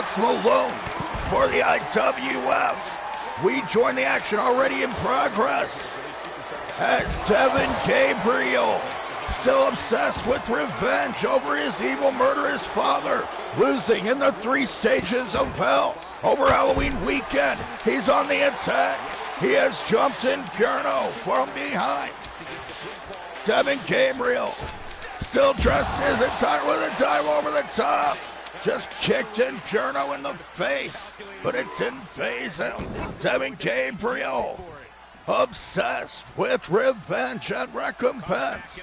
DrHooksMalone for the IWF. We join the action already in progress as Devin Gabriel, still obsessed with revenge over his evil, murderous father, losing in the 3 stages of hell over Halloween weekend. He's on the attack. He has jumped Inferno from behind. Devin Gabriel, still dressed in his attire with a dive over the top. Just kicked Inferno in the face, but it didn't faze him. Devin Gabriel, obsessed with revenge and recompense,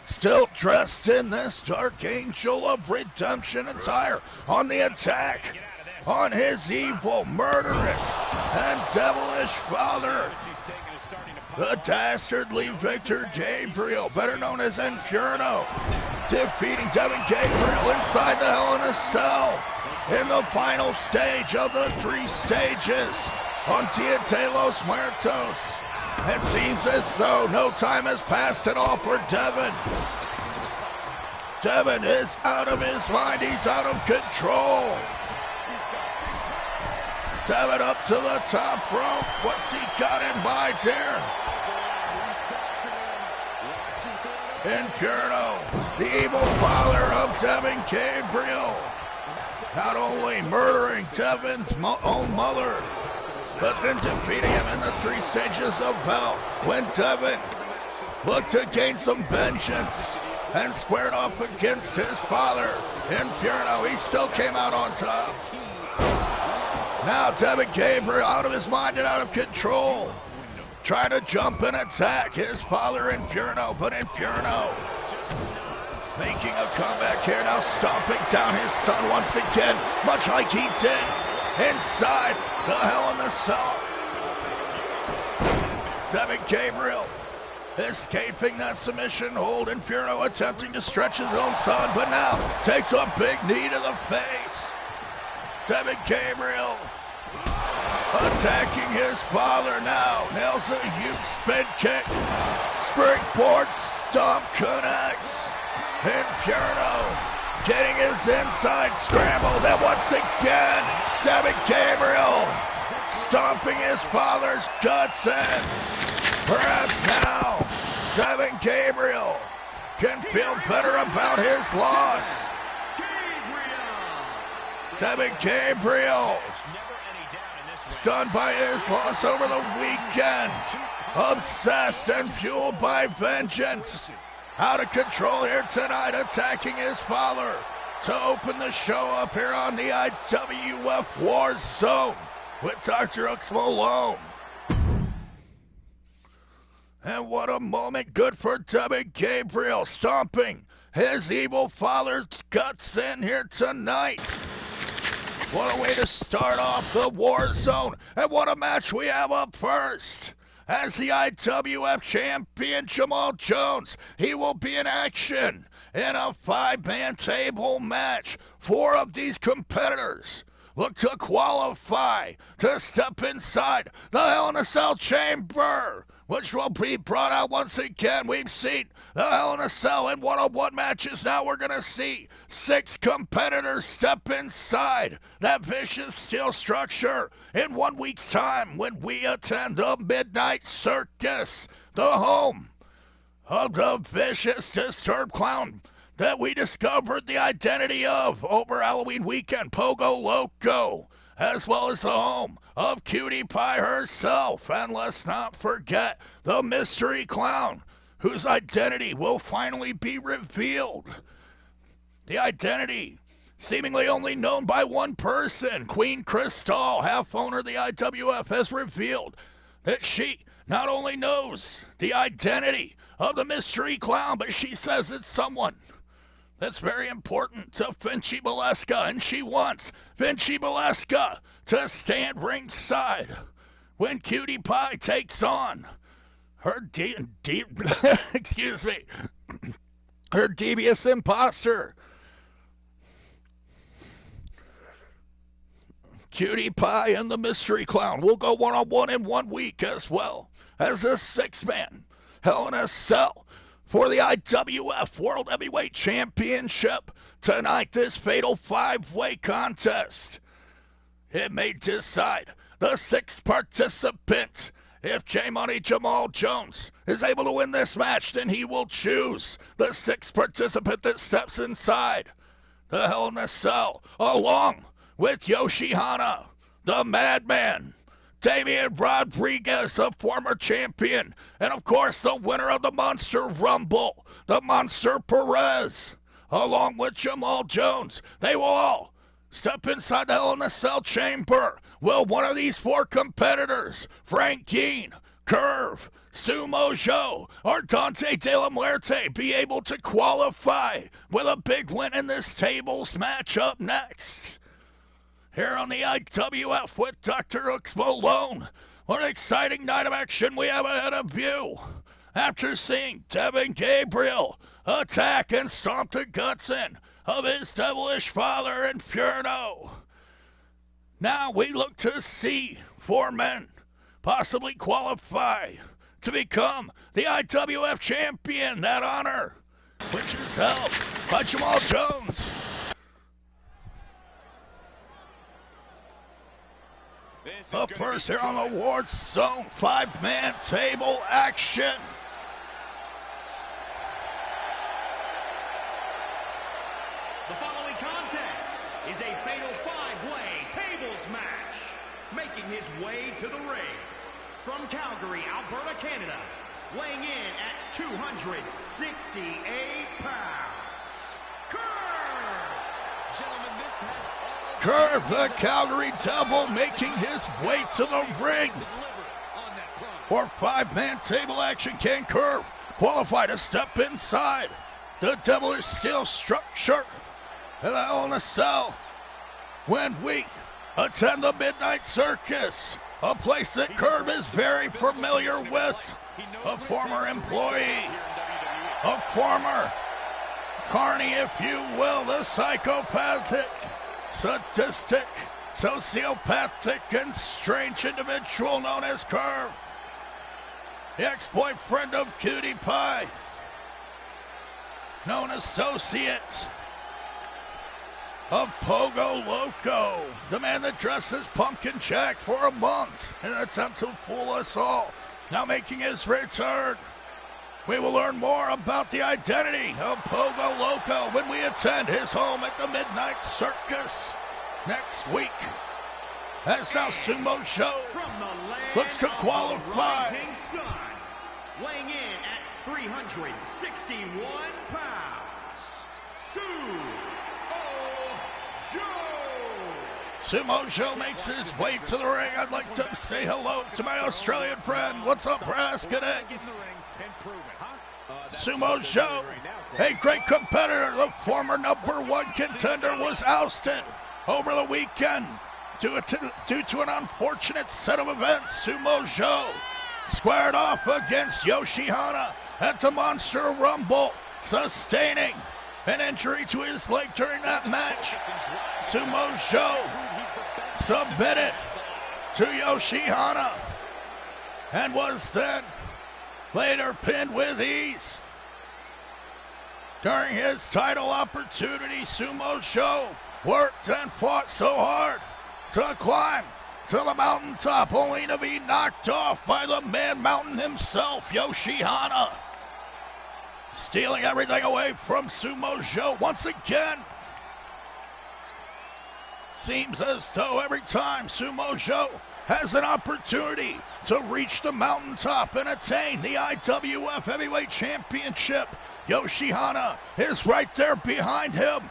still dressed in this Dark Angel of Redemption attire, on the attack on his evil, murderous, and devilish father, the dastardly Victor Gabriel, better known as Inferno, defeating Devin Gabriel inside the Hell in a Cell in the final stage of the 3 stages on Dia de los Muertos. It seems as though no time has passed at all for Devin. Devin is out of his mind. He's out of control. Devin up to the top rope. What's he got in mind here? Inferno, the evil father of Devin Gabriel, not only murdering Devin's own mother, but then defeating him in the 3 stages of hell when Devin looked to gain some vengeance and squared off against his father, Inferno. He still came out on top. Now Devin Gabriel, out of his mind and out of control, trying to jump and attack his father Inferno, but Inferno making a comeback here, now stomping down his son once again, much like he did inside the Hell in the Cell. Devin Gabriel escaping that submission hold. Inferno attempting to stretch his own son, but now takes a big knee to the face. Devin Gabriel attacking his father now. Nails a huge spin kick. Springboard stomp connects. Inferno getting his inside scrambled. And once again, Devin Gabriel stomping his father's guts in. Perhaps now, Devin Gabriel can feel better about his loss. Devin Gabriel, stunned by his loss over the weekend, obsessed and fueled by vengeance, out of control here tonight, attacking his father to open the show up here on the IWF War Zone with DrHooksMalone. And what a moment good for Devin Gabriel, stomping his evil father's guts in here tonight. What a way to start off the War Zone. And what a match we have up first. As the IWF champion Jamal Jones, he will be in action in a 5-man table match. 4 of these competitors look to qualify to step inside the Hell in a Cell chamber, which will be brought out once again. We've seen the Hell in a Cell in one-on-one matches. Now we're going to see 6 competitors step inside that vicious steel structure in 1 week's time when we attend the Midnight Circus, the home of the vicious, disturbed clown that we discovered the identity of over Halloween weekend, Pogo Loco, as well as the home of Cutie Pie herself. And let's not forget the mystery clown, whose identity will finally be revealed. The identity seemingly only known by one person. Queen Crystal, half owner of the IWF, has revealed that she not only knows the identity of the mystery clown, but she says it's someone that's very important to Vinci Molesca, and she wants Vinci Molesca to stand ringside when Cutie Pie takes on her her devious imposter. Cutie Pie and the mystery clown will go one-on-one in 1 week, as well as a 6-man Hell in a Cell for the IWF World Heavyweight Championship. Tonight, this fatal 5-way contest It may decide the sixth participant. If J Money Jamal Jones is able to win this match, then he will choose the sixth participant that steps inside the Hell in a Cell, along with Yoshihana, the Madman, Damian Rodriguez, a former champion, and of course the winner of the Monster Rumble, the Monster Perez, along with Jamal Jones. They will all step inside the Hell in a Cell chamber. Will one of these four competitors, Frank Keane, Curve, Sumo Joe, or Dante De La Muerte, be able to qualify with a big win in this tables match up next? Here on the IWF with DrHooksMalone. What an exciting night of action we have ahead of you. After seeing Devin Gabriel attack and stomp the guts in of his devilish father Inferno, now we look to see four men possibly qualify to become the IWF champion. That honor, which is held by Jamal Jones. Up first here on the Awards Zone, five-man table action. The following contest is a fatal five-way tables match. Making his way to the ring from Calgary, Alberta, Canada, weighing in at 268 pounds, Curve! Gentlemen, this has all... Curve, the Calgary Devil, making his way to the ring. For five-man table action, can Curve qualify to step inside the devilish steel structure in the Hell in a Cell when we attend the Midnight Circus, a place that Curve is very familiar with, a former employee, a former carny, if you will, the psychopathic, sadistic, sociopathic, and strange individual known as Curve, the ex-boyfriend of Cutie Pie, known associate of Pogo Loco, the man that dressed as Pumpkin Jack for a month in an attempt to fool us all, now making his return. We will learn more about the identity of Pogo Loco when we attend his home at the Midnight Circus next week. As now Sumo Joe looks to qualify. Weighing in at 361 pounds, Sumo Joe makes his way to the ring. I'd like to say hello to my Australian friend. What's up, Braskenet? Sumo Joe, a great competitor. The former #1 contender was ousted over the weekend due to an unfortunate set of events. Sumo Joe squared off against Yoshihana at the Monster Rumble, sustaining an injury to his leg during that match. Sumo Joe submitted to Yoshihana and was then later pinned with ease. During his title opportunity, Sumo Joe worked and fought so hard to climb to the mountaintop, only to be knocked off by the man mountain himself, Yoshihana, stealing everything away from Sumo Joe once again. Seems as though every time Sumo Joe has an opportunity to reach the mountaintop and attain the IWF Heavyweight Championship, Yoshihana is right there behind him.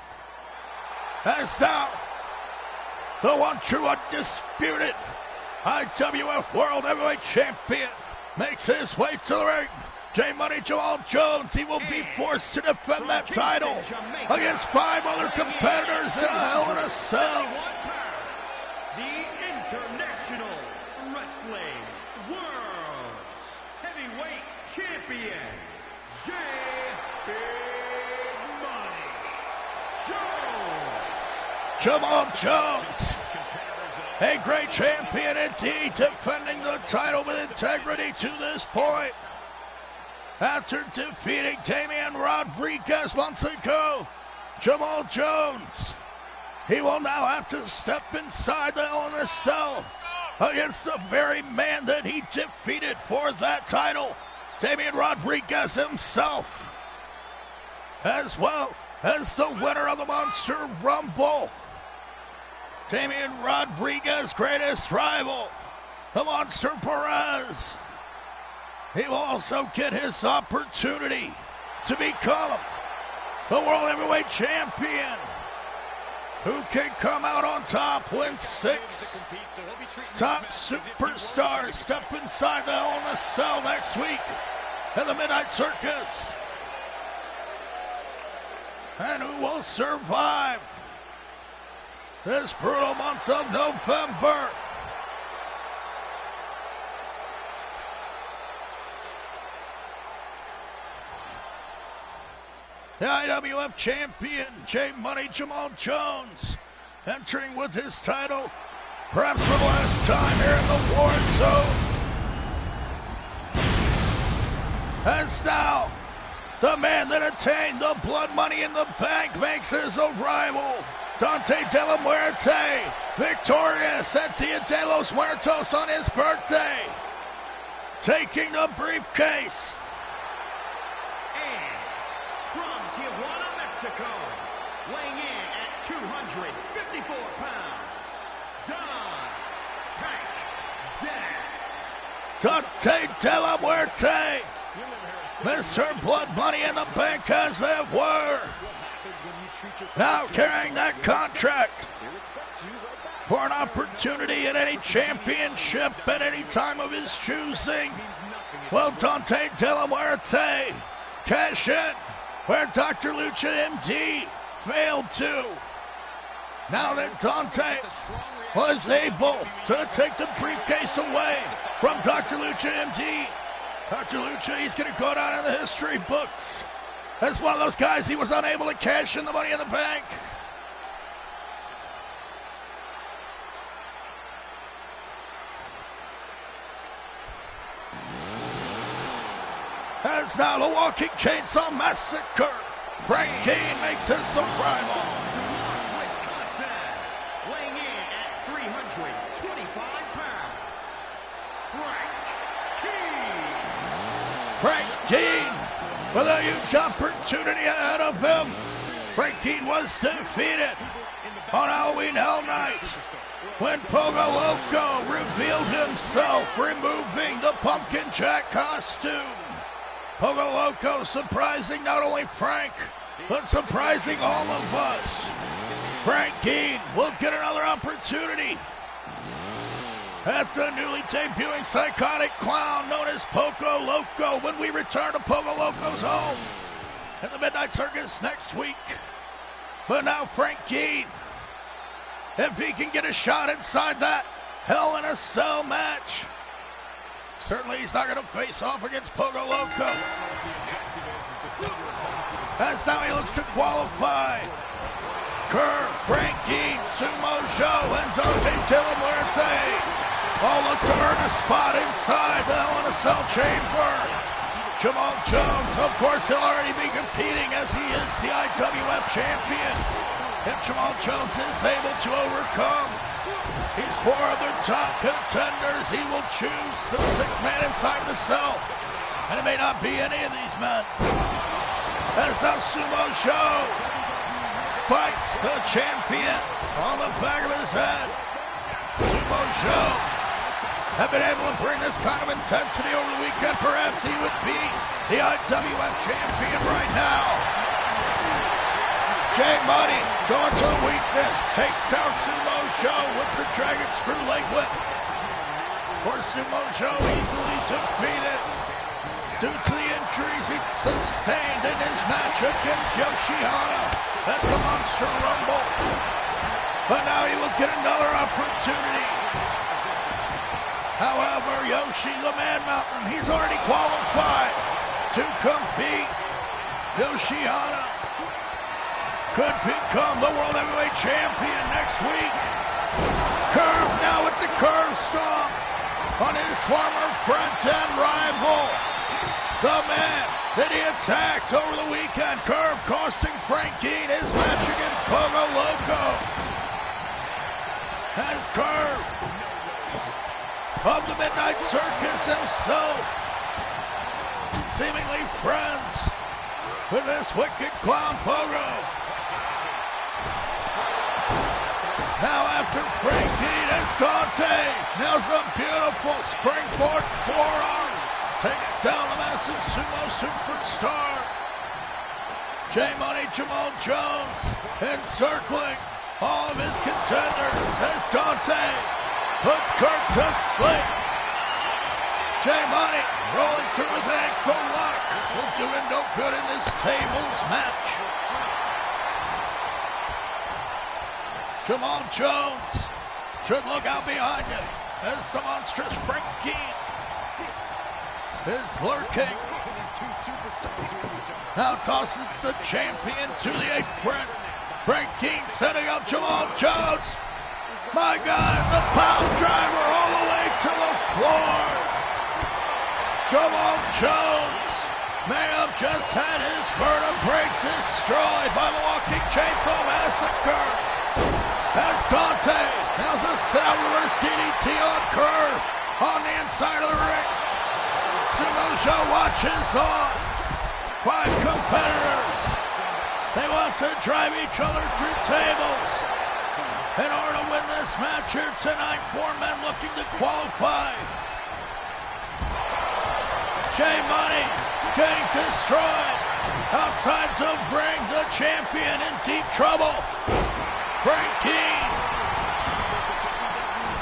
As now, the one true undisputed IWF World Heavyweight Champion makes his way to the ring. J Money Jamal Jones, he will be forced to defend that title against five other competitors in a Hell in a Cell. The International Wrestling World's Heavyweight Champion, J Big Money Jones. Jamal Jones, a great champion indeed, defending the title with integrity to this point. After defeating Damian Rodriguez months ago, Jamal Jones He will now have to step inside the Hell in a Cell against the very man that he defeated for that title, Damian Rodriguez himself, as well as the winner of the Monster Rumble, Damian Rodriguez's greatest rival, the Monster Perez. He will also get his opportunity to become the World Heavyweight Champion, who can come out on top when 6 top superstars step inside the Hell in a Cell next week at the Midnight Circus. And who will survive this brutal month of November? The IWF champion, J Money Jamal Jones, entering with his title, perhaps for the last time here in the War Zone. As now, the man that attained the blood money in the bank makes his arrival. Dante De La Muerte, victorious at Dia de los Muertos on his birthday, taking the briefcase. Tijuana, Mexico, weighing in at 254 pounds, Dante De La Muerte, Mr. Blood Money in the Bank as they were, now carrying that contract for an opportunity at any championship at any time of his choosing. Well, Dante De La Muerte cash in where Dr. Lucha MD failed to. Now that Dante was able to take the briefcase away from Dr. Lucha MD, Dr. Lucha, he's going to go down in the history books as one of those guys he was unable to cash in the Money in the Bank. As now the Walking Chainsaw Massacre, Frank Kane makes his arrival. weighing in at 325 pounds, Frank Kane with a huge opportunity ahead of him. Frank Kane was defeated on Halloween Hell Night when Pogo Loco revealed himself, removing the Pumpkin Jack costume. Pogo Loco surprising not only Frank, but surprising all of us. Frank Kane will get another opportunity at the newly debuting psychotic clown known as Pogo Loco when we return to Pogo Loco's home in the Midnight Circus next week. But now Frank Kane, if he can get a shot inside that Hell in a Cell match, certainly he's not going to face off against Pogo Loco. As now he looks to qualify. Kerr, Frank Kane, Sumo Joe, and Dante De La Muerte all look to earn a spot inside the Hell in a Cell chamber. Jamal Jones, of course, he'll already be competing as he is the IWF champion. If Jamal Jones is able to overcome these 4 other top contenders, he will choose the 6th man inside the cell. And it may not be any of these men. That is now Sumo Joe spikes the champion on the back of his head. Sumo Joe have been able to bring this kind of intensity over the weekend. Perhaps he would be the IWF champion right now. Jay Money going to the weakness, takes down Sumo Joe with the Dragon Screw leg whip. Of course, Sumo Joe easily defeated due to the injuries he sustained in his match against Yoshihana at the Monster Rumble. But now he will get another opportunity. However, Yoshi the Man Mountain, he's already qualified to compete. Yoshihana could become the World Heavyweight Champion next week. Curve now with the curve stomp on his former friend and rival, the man that he attacked over the weekend. Curve costing Frank Kane his match against Pogo Loco. Has Curve of the Midnight Circus himself, seemingly friends with this wicked clown Pogo. Now after Frankie, it's Dante. Nails a beautiful springboard forearm. Takes down the massive sumo superstar. J-Money Jamal Jones encircling all of his contenders as Dante puts Kurt to sleep. J-Money rolling through with an ankle lock. Will do him no good in this tables match. Jamal Jones should look out behind him as the monstrous Frankie is lurking. Now tosses the champion to the apron. Frankie setting up Jamal Jones. My God, the pound driver all the way to the floor. Jamal Jones may have just had his vertebrae destroyed by the Walking Chainsaw Massacre. As Dante nails a sound reverse DDT on Curve on the inside of the ring. Sumo Joe watches on. 5 competitors. They want to drive each other through tables. In order to win this match here tonight, 4 men looking to qualify. J-Money getting destroyed. Outside the ring, the champion in deep trouble. Frankie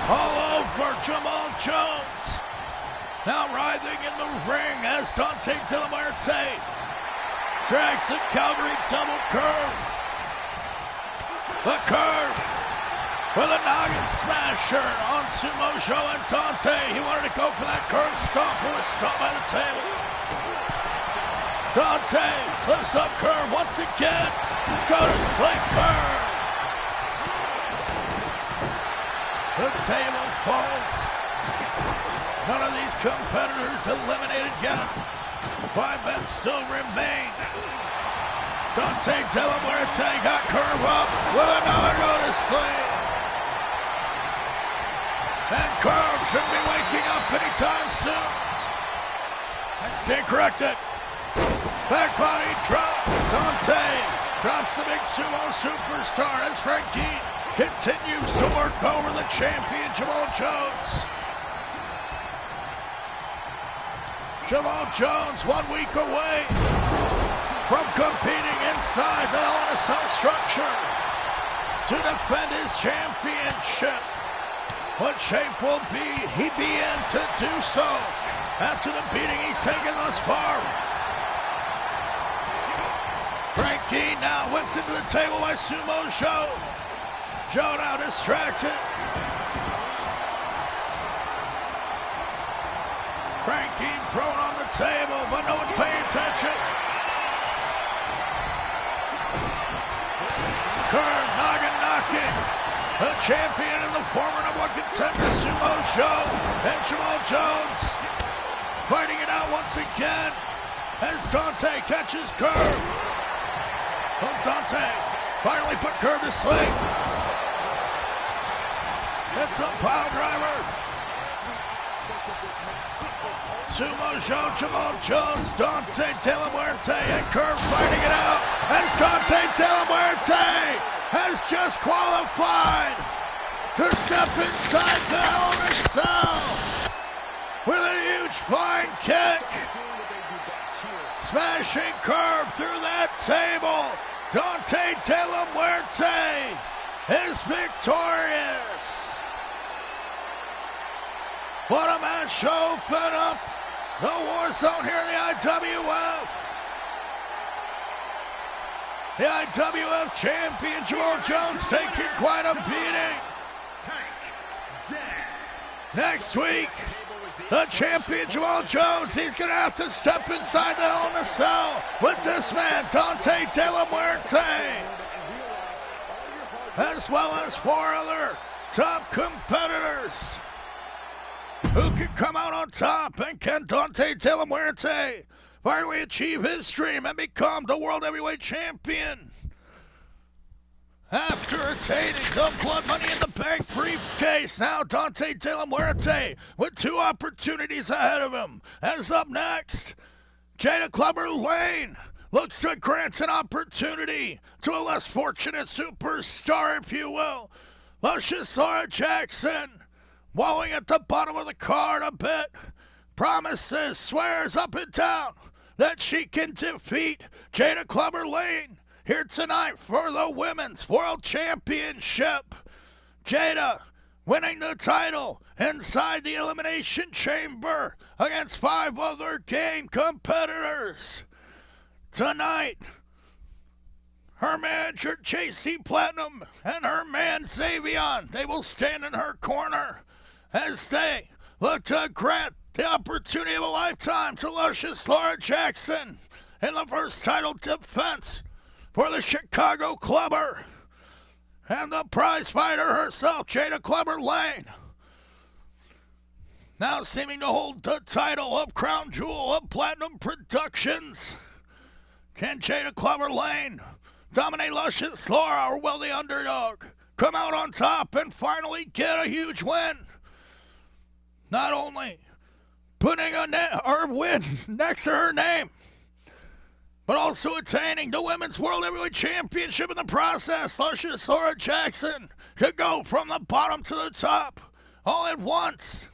all over Jamal Jones. Now writhing in the ring as Dante De La Muerte drags the Calgary double curve. The curve with a noggin smasher on Sumo Joe and Dante. He wanted to go for that curve stomp, but was stopped by the table. Dante lifts up Curve once again. Go to sleep, Curve. The table falls. None of these competitors eliminated yet. 5 men still remain. Dante De La Muerte got Curve up with another go to sleep. And Curve should be waking up anytime soon. I stand corrected. Back body drop. Dante drops the big sumo superstar as Frankie continues to work over the champion Jamal Jones. Jamal Jones 1 week away from competing inside the Hell in a Cell structure to defend his championship. What shape will he be in to do so after the beating he's taken thus far? Frankie now whipped into the table by Sumo Joe. Joe now distracted. Frankie prone on the table, but no one's paying attention. Curve noggin knocking. The champion and the former #1 contender Sumo Joe and Jamal Jones fighting it out once again as Dante catches Curve. Oh, Dante finally put Curve to sleep. It's a pile driver. Sumo Joe, Jamal Jones, Dante De La Muerte, and Curve fighting it out as Dante De La Muerte has just qualified to step inside the Hell in a Cell with a huge flying kick. Smashing Curve through that table. Dante De La Muerte is victorious. What a match to open up the war zone here in the IWF. The IWF champion Jamal Jones taking quite a beating. Next week, the champion Jamal Jones, he's going to have to step inside the Hell in a Cell with this man, Dante De La Muerte, as well as 4 other top competitors. Who can come out on top, and can Dante De La Muerte finally achieve his dream and become the World Heavyweight Champion? After attaining the Blood Money in the Bank briefcase, now Dante De La Muerte with 2 opportunities ahead of him. As up next, Jada Clubber Lane looks to grant an opportunity to a less fortunate superstar, if you will. Luscious Laura Jackson, wallowing at the bottom of the card a bit, promises, swears up and down that she can defeat Jada Clubber Lane here tonight for the Women's World Championship. Jada winning the title inside the Elimination Chamber against 5 other game competitors. Tonight, her manager JC Platinum and her man Xavion, they will stand in her corner as they look to grant the opportunity of a lifetime to Luscious Laura Jackson in the first title defense for the Chicago Clubber. And the prize fighter herself, Jada Clubber Lane, now seeming to hold the title of Crown Jewel of Platinum Productions. Can Jada Clubber Lane dominate Luscious Laura, or will the underdog come out on top and finally get a huge win? Not only putting a win next to her name, but also attaining the Women's World Heavyweight Championship in the process. Luscious Laura Jackson could go from the bottom to the top all at once.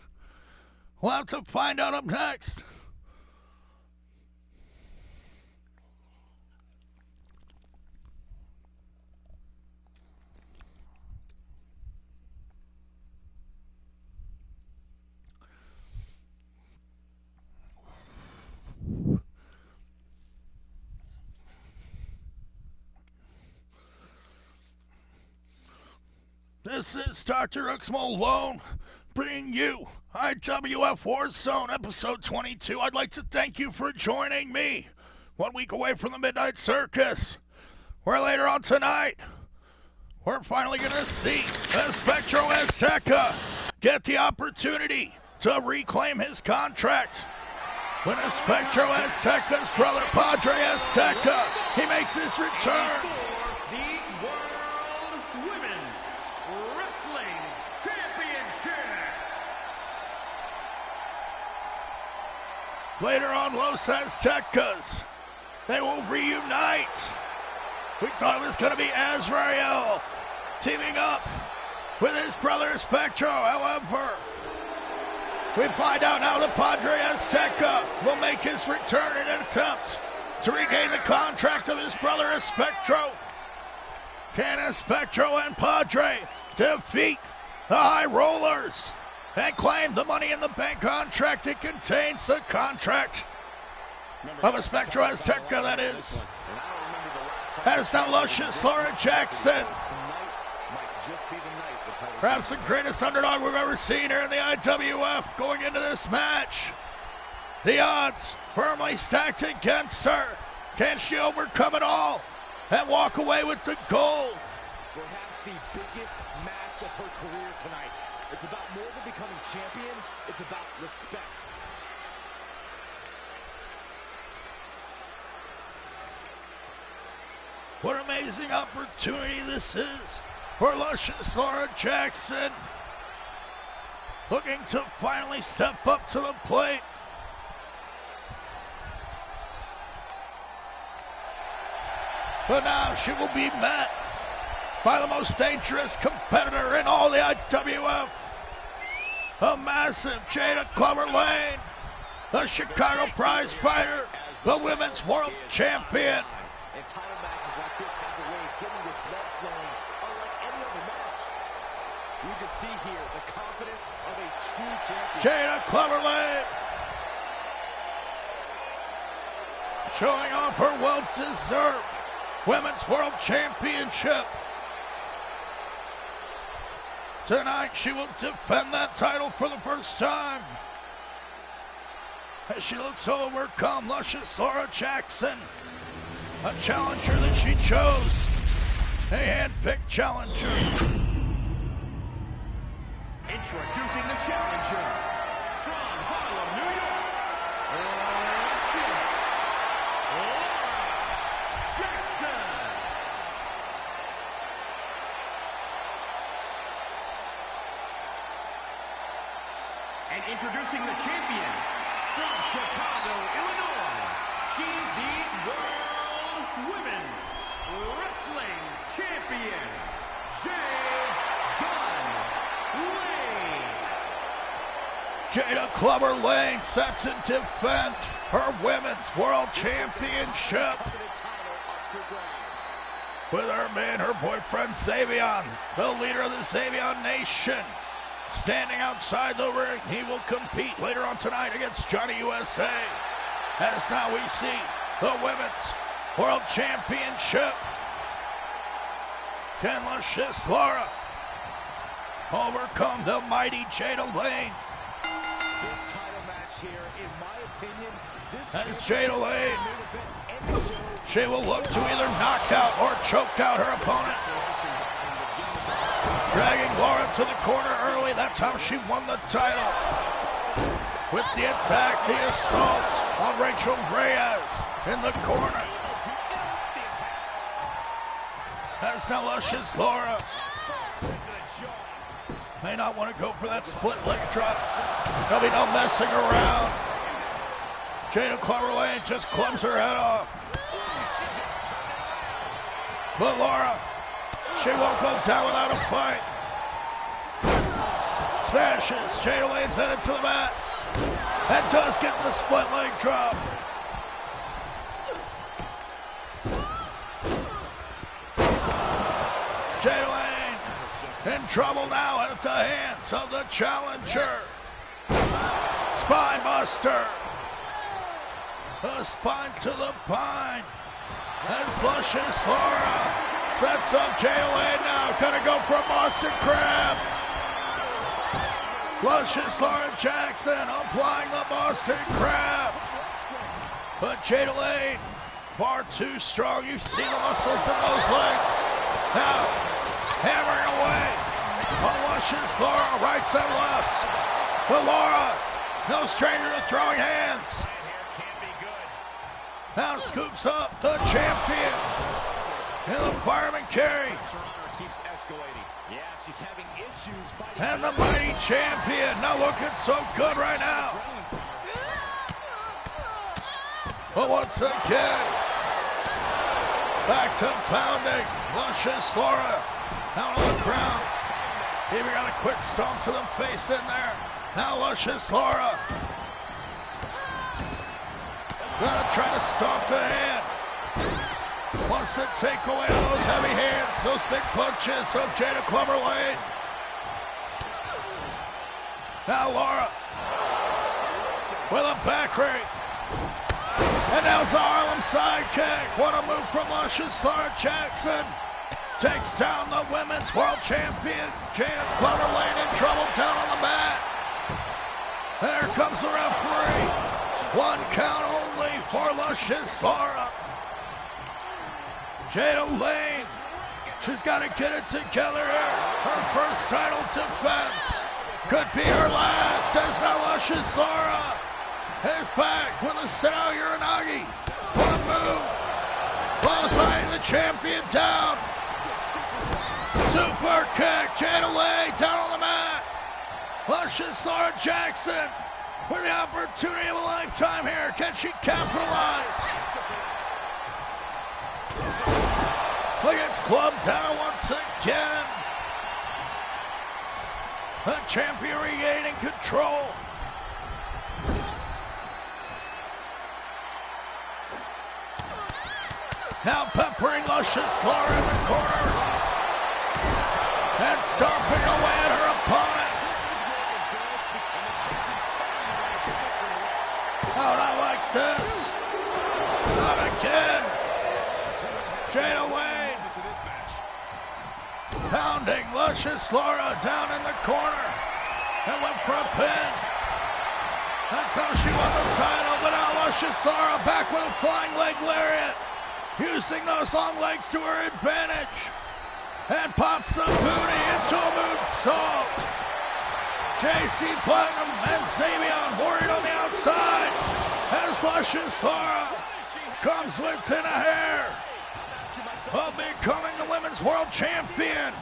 We'll have to find out up next. This is DrHooksMalone bringing you IWF Warzone episode 22. I'd like to thank you for joining me 1 week away from the Midnight Circus, where later on tonight, we're finally going to see Espectro Azteca get the opportunity to reclaim his contract. When Espectro Azteca's brother, Padre Azteca, he makes his return. Later on, Los Aztecas, they will reunite. We thought it was going to be Azrael teaming up with his brother Espectro. However, we find out now that Padre Azteca will make his return in an attempt to regain the contract of his brother Espectro. Can Espectro and Padre defeat the High Rollers and claim the Money in the Bank contract? It contains the contract of Espectro Azteca, that is. As now Luscious Laura Jackson, perhaps the greatest underdog we've ever seen here in the IWF, going into this match. The odds firmly stacked against her. Can she overcome it all and walk away with the gold? Perhaps the biggest match of her career tonight. It's about more than becoming champion. It's about respect. What an amazing opportunity this is for Luscious Laura Jackson, looking to finally step up to the plate. But now she will be met by the most dangerous competitor in all the IWF, a massive Jada Clubber Lane, the Chicago prize fighter, the Women's World Champion. And title matches like this have a way of getting your blood flowing unlike any other match. You can see here the confidence of a true champion. Jada Clubber Lane showing off her well-deserved Women's World Championship. Tonight she will defend that title for the first time as she looks to overcome Luscious Laura Jackson, a challenger that she chose, a hand-picked challenger. Introducing the challenger from Harlem, New York, Luscious Laura Jackson. And introducing the champion from Chicago, Illinois. She's the World Women's Wrestling Champion, Jada Clubber Lane sets to defend her Women's World Championship with her man, her boyfriend Xavion, the leader of the Xavion Nation, standing outside the ring. He will compete later on tonight against Johnny USA. As now we see the Women's World Championship. Can Luscious Laura overcome the mighty Jada Lane? Big title match here, in my opinion. As Jada Lane, she will look to either knock out or choke out her opponent. Dragging Laura to the corner early, that's how she won the title. With the attack, the assault on Rachel Reyes in the corner. As now Luscious Laura may not want to go for that split leg drop. There'll be no messing around. Jada Clubber Lane just clubs her head off. But Laura, she won't go down without a fight. Smashes. Jada Lane's headed to the mat. And does get the split leg drop. Jada Lane in trouble now at the hands of the challenger. Spine buster. A spine to the pine. As Luscious Laura sets up Jada Lane now. Gonna go for a Boston Crab. Luscious Laura Jackson applying the Boston Crab. But Jada Lane, far too strong. You see the muscles in those legs. Now, hammering away on Luscious Laura, rights and lefts. But Laura, no stranger to throwing hands. Now scoops up the champion in the fireman carry. Keeps escalating. Yeah, she's having issues fighting. And the mighty champion, not looking so good right now. But once again, back to pounding. Luscious Laura out on the ground. Even got a quick stomp to the face in there. Now Luscious Laura gonna try to stomp the hand. Wants to take away those heavy hands, those big punches of Jada Clubber Lane. Now Laura with a back rake. And now's the Harlem sidekick. What a move from Luscious Laura Jackson. Takes down the Women's World Champion, Jada Clubber Lane, in trouble down on the mat. There comes the referee. One count only for Luscious Laura. Jada Lane, she's got to get it together here. Her first title defense could be her last, as now Luscious Laura is back with a sit-out Uranagi. What a move. Clothesline the champion down. Super kick, Jada Lane down on the mat. Luscious Laura Jackson with the opportunity of a lifetime here. Can she capitalize? Look, it's clubbed down once again. The champion regaining control. Now peppering Luscious Laura in the corner. And stomping away at her opponent. Oh, not like this. Not again. Jada Lane pounding Luscious Laura down in the corner. And went for a pin. That's how she won the title. But now Luscious Laura back with a flying leg lariat. Using those long legs to her advantage. And pops the booty into a moonsault. JC Platinum and Xavion worried on the outside. As Luscious Laura comes within a hair of becoming the Women's World Champion.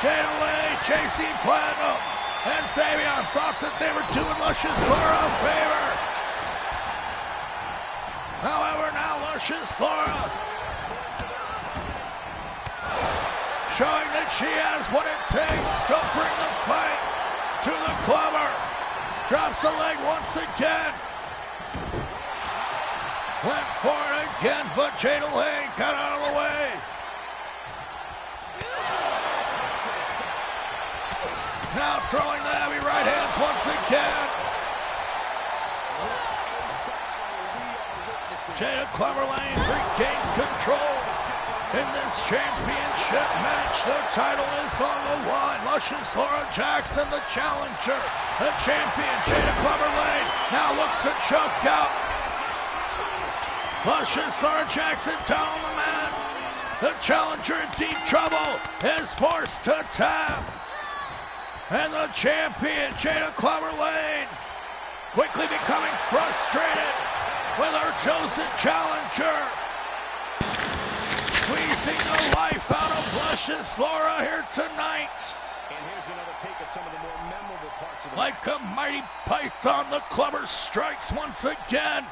Jada Lee, JC Platinum, and Sabian thought that they were doing Luscious Laura a favor. However, now Luscious Laura showing that she has what it takes to bring the fight to the clubber. Drops the leg once again. Went for it again, but Jada Lee got out of the way. Now throwing the heavy right hands once again. Jada Cleverlane regains control in this championship match. The title is on the line. Luscious Laura Jackson, the challenger. The champion, Jada Cleverlane, now looks to choke out. Luscious Laura Jackson down on the mat. The challenger in deep trouble is forced to tap. And the champion, Jada Cleverlane, quickly becoming frustrated with her chosen challenger. Squeezing the life out of Luscious Laura here tonight. And here's another take of some of the more memorable parts of the like a mighty python, the clubber strikes once again,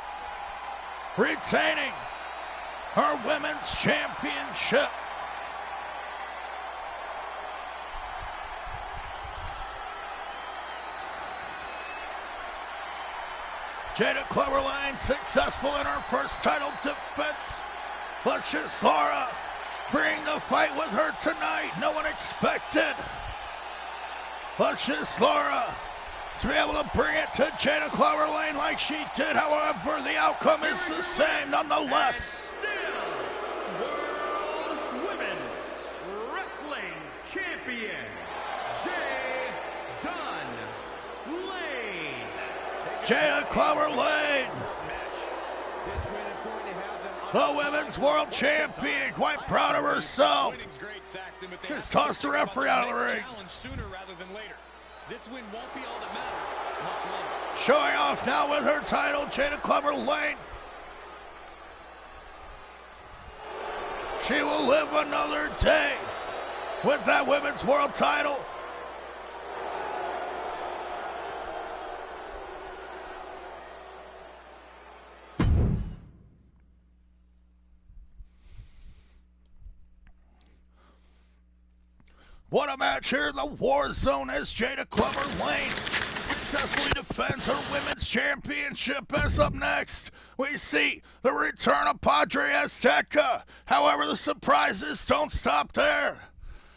retaining her women's championship. Jada Cleverlane successful in her first title defense. Luscious Laura bringing the fight with her tonight. No one expected Luscious Laura to be able to bring it to Jada Cleverlane like she did. However, the outcome is the same nonetheless. Still, World Women's Wrestling Champion, Jada Cleverlane, the Women's World Champion, quite proud of herself. Just tossed the referee out of the ring. Showing off now with her title, Jada Cleverlane. She will live another day with that Women's World title. What a match here in the War Zone as Jada Cleverlane successfully defends her Women's Championship. As up next, we see the return of Padre Azteca. However, the surprises don't stop there,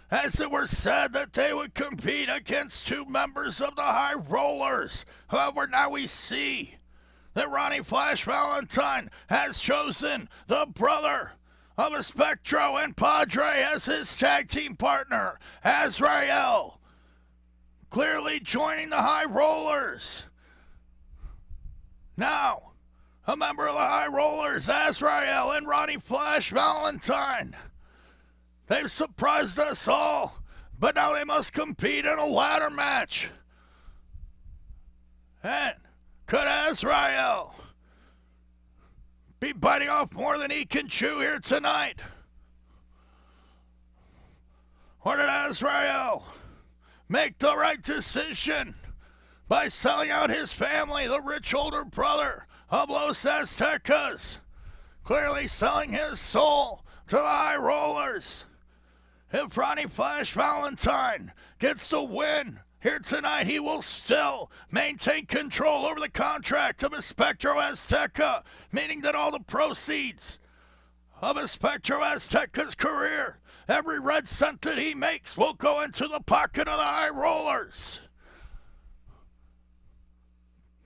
as it was said that they would compete against two members of the High Rollers. However, now we see that Ronnie Flash Valentine has chosen the brother of Espectro and Padre as his tag team partner, Azrael, clearly joining the High Rollers. Now, a member of the High Rollers, Azrael and Ronnie Flash Valentine. They've surprised us all, but now they must compete in a ladder match. And could Azrael be biting off more than he can chew here tonight? Or did Azrael make the right decision by selling out his family, the rich older brother of Los Aztecas, clearly selling his soul to the High Rollers? If Ronnie Flash Valentine gets the win here tonight, he will still maintain control over the contract of Espectro Azteca, meaning that all the proceeds of Espectro Azteca's career, every red cent that he makes, will go into the pocket of the High Rollers.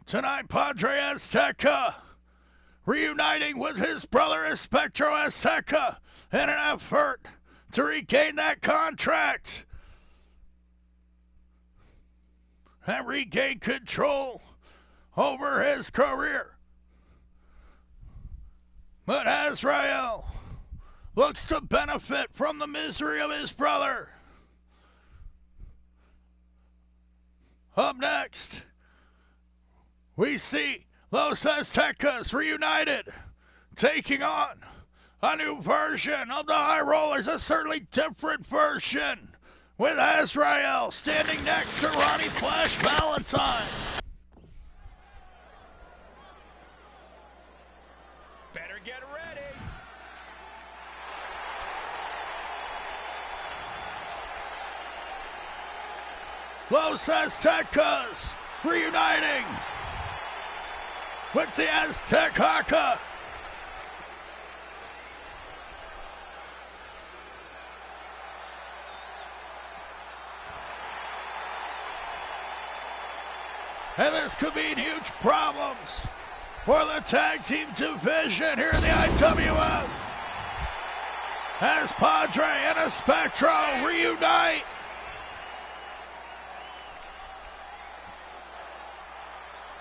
Tonight, Padre Azteca reuniting with his brother Espectro Azteca in an effort to regain that contract and regain control over his career. But Azrael looks to benefit from the misery of his brother. Up next, we see Los Aztecas reunited, taking on a new version of the High Rollers, a certainly different version, with Azrael standing next to Ronnie Flash Valentine. Better get ready. Los Aztecas reuniting with the Aztec Haka. And this could mean huge problems for the tag team division here in the IWF as Padre and Espectro reunite.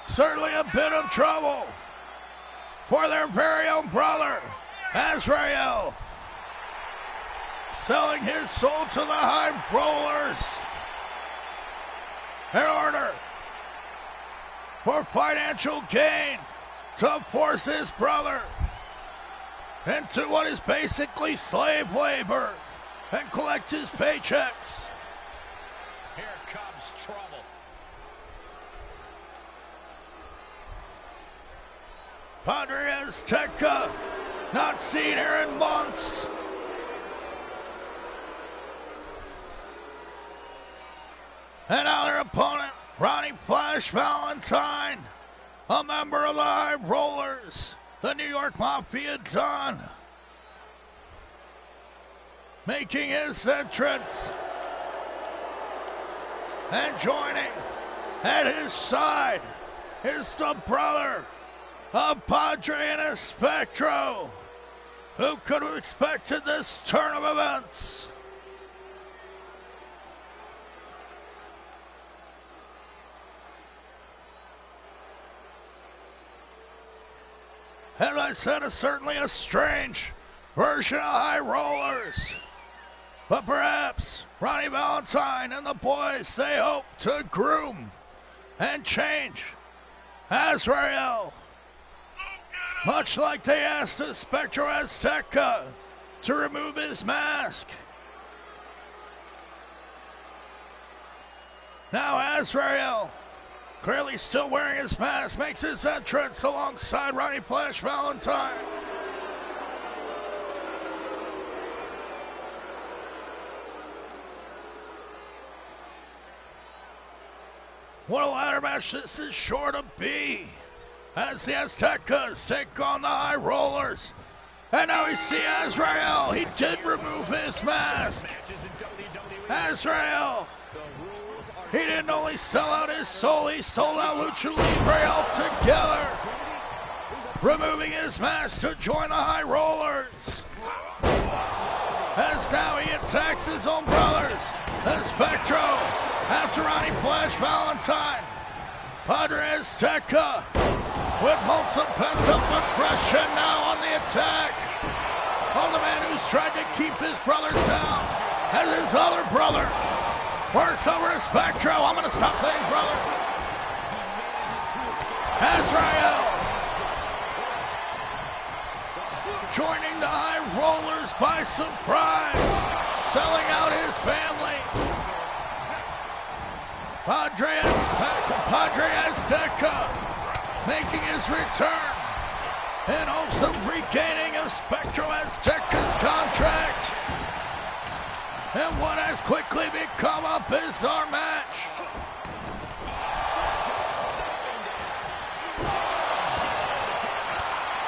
Certainly a bit of trouble for their very own brother, Azrael, selling his soul to the High Rollers in order for financial gain to force his brother into what is basically slave labor and collect his paychecks. Here comes trouble. Padre Azteca, not seen here in months. And now their opponent, Ronnie Flash Valentine, a member of the High Rollers, the New York Mafia Don, making his entrance and joining at his side is the brother of Padre and Espectro. Who could have expected this turn of events? As I said, it's certainly a strange version of High Rollers. But perhaps Ronnie Valentine and the boys, they hope to groom and change Azrael, much like they asked the Spectro Azteca to remove his mask. Now Azrael, clearly still wearing his mask, makes his entrance alongside Ronnie Flash Valentine. What a ladder match this is sure to be, as the Aztecas take on the High Rollers. And now we see Azrael. He did remove his mask. Azrael, he didn't only sell out his soul, he sold out Lucha Libre altogether, removing his mask to join the High Rollers. As now he attacks his own brothers, the Spectro, after Ronnie Flash Valentine. Padre Azteca with months of pent-up aggression now on the attack on the man who's tried to keep his brother down, as his other brother works over to Spectro. I'm going to stop saying brother. Azrael joining the High Rollers by surprise, selling out his family. Padre Azteca making his return in hopes of regaining a Spectro Azteca's contract and what has quickly become a bizarre match.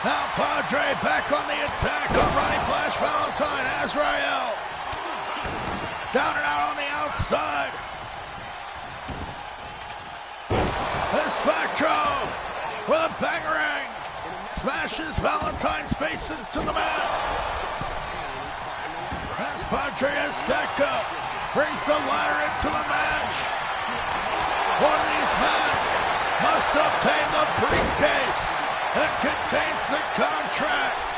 Now Padre back on the attack on Ronnie Flash Valentine. Azrael down and out on the outside. The Spectro with a bangerang smashes Valentine's face into the mat. As Padre Azteca brings the ladder into the match. One of these men must obtain the briefcase that contains the contract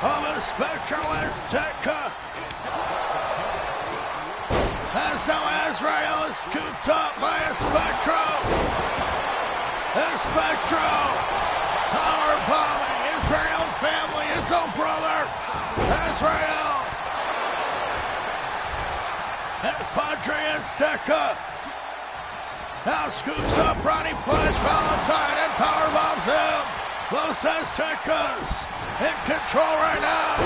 of a Spectro Azteca. As now Azrael is scooped up by a Spectro. The Spectro powerbombing his very own family, his own brother, Azrael. As PADRE AZTECA now scoops up Ronnie Flash Valentine and powerbombs him. Los Aztecas in control right now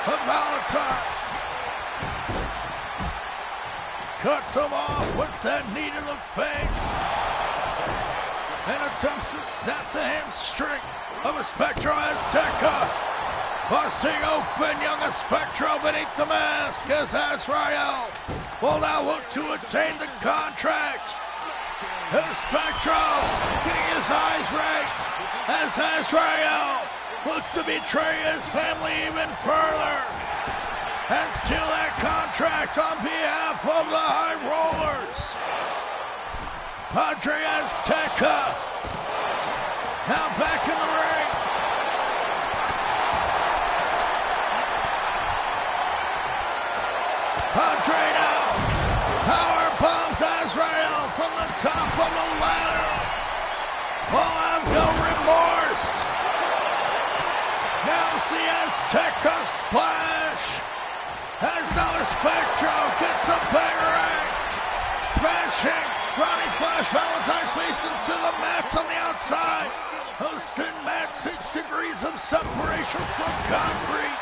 of Valentine. Cuts him off with that knee to the face and attempts to snap the hamstring of Espectro Azteca. Busting open young Espectro beneath the mask as Azrael will now look to attain the contract. Espectro getting his eyes raked as Azrael looks to betray his family even further and steal that contract on behalf of the High Rollers. PADRE AZTECA now back in the ring. PADRE now power bombs Azrael from the top of the ladder. Will have no remorse. Now's the Azteca splash. As now Espectro gets a bang. Smashing Ronnie Flash Valentine's face into the mats on the outside. Those thin mats, 6 degrees of separation from concrete.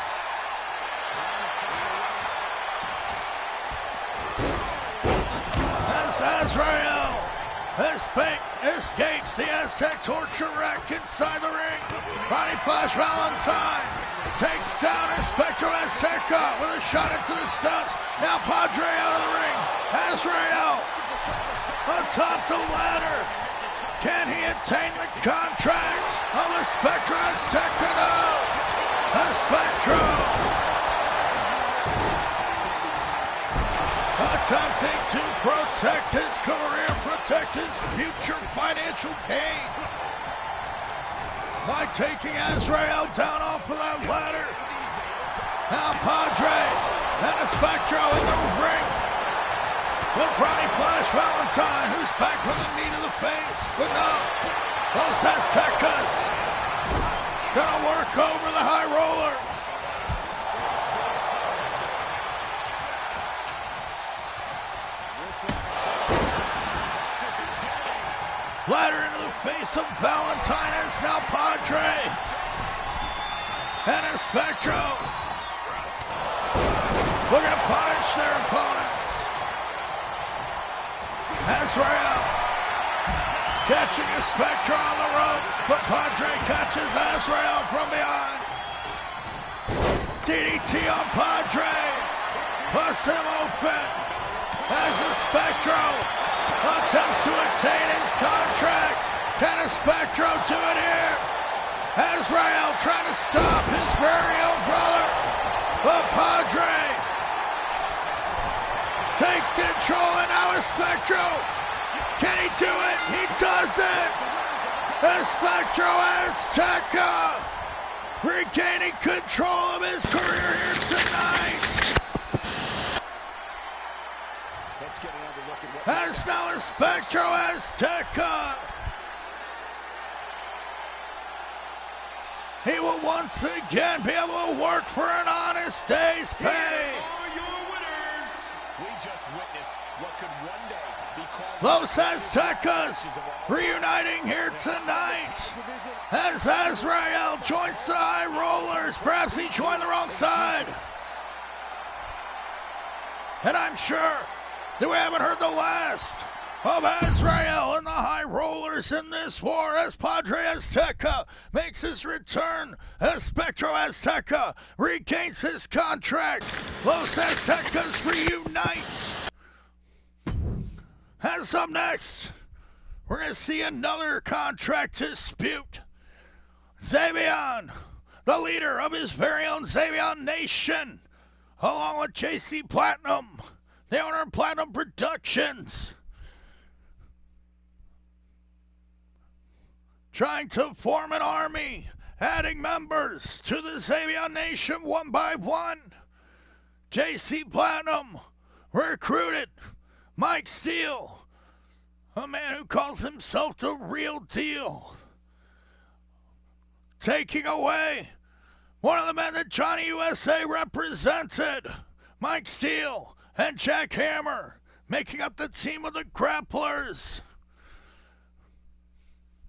Azrael escapes the Aztec torture rack inside the ring. Ronnie Flash Valentine takes down Espectro Azteca with a shot into the steps. Now PADRE out of the ring. Azrael atop the ladder. Can he attain the contract of Espectro Azteca? No. Espectro attempting to protect his career, protect his future financial gain by taking Azrael down off of that ladder. Now PADRE and Espectro in the ring with Ronnie Flash Valentine, who's back with a knee to the face. But no, those Aztecas gonna work over the High Roller. Ladder into the face of Valentine is now PADRE and Espectro looking to punish their opponents. Azrael catching Espectro on the ropes, but PADRE catches Azrael from behind. DDT on PADRE, puts him open as Espectro attempts to attain his contract. Can Espectro do it here? Azrael trying to stop his very own brother. But PADRE takes control, and now Espectro. Can he do it? He does it. Espectro Azteca regaining control of his career here tonight. As now Espectro Azteca. He will once again be able to work for an honest day's pay. Here are your winners. We just witnessed what could one day be called Los Aztecas reuniting here tonight as Azrael joins the High Rollers. Perhaps he joined the wrong side. And I'm sure that we haven't heard the last of Azrael and the High Rollers in this war as PADRE AZTECA makes his return. Espectro Azteca regains his contract. Los Aztecas reunite. As up next, we're going to see another contract dispute. Xavion, the leader of his very own Xavion Nation, along with JC Platinum, the owner of Platinum Productions, trying to form an army, adding members to the Xavion Nation one by one. JC Platinum recruited Mike Steele, a man who calls himself the real deal, taking away one of the men that Johnny USA represented. Mike Steele and Jack Hammer making up the team of the grapplers.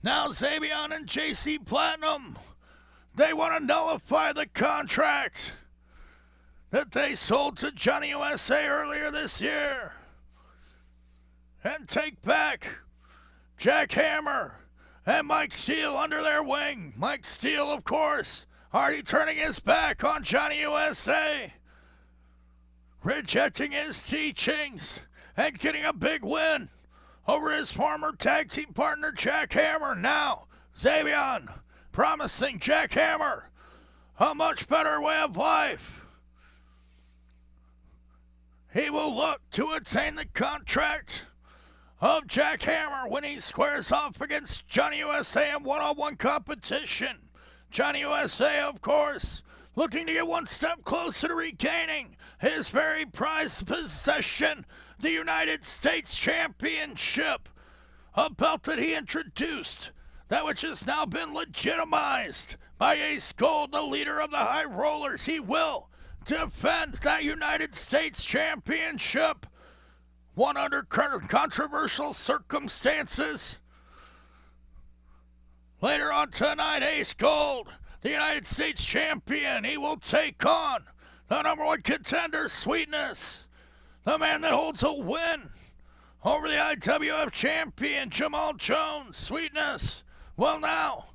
Now Xavion and JC Platinum, they want to nullify the contract that they sold to Johnny USA earlier this year and take back Jack Hammer and Mike Steele under their wing. Mike Steele, of course, already turning his back on Johnny USA, rejecting his teachings and getting a big win over his former tag team partner Jack Hammer. Now, Xavion promising Jack Hammer a much better way of life. He will look to attain the contract of Jack Hammer when he squares off against Johnny USA in one-on-one competition. Johnny USA, of course, looking to get one step closer to regaining his very prized possession, the United States Championship, a belt that he introduced, that which has now been legitimized by Ace Gold, the leader of the High Rollers. He will defend that United States Championship, one under controversial circumstances. Later on tonight, Ace Gold, the United States Champion, he will take on the number one contender, Sweetness, the man that holds a win over the IWF Champion, Jamal Jones. Sweetness will now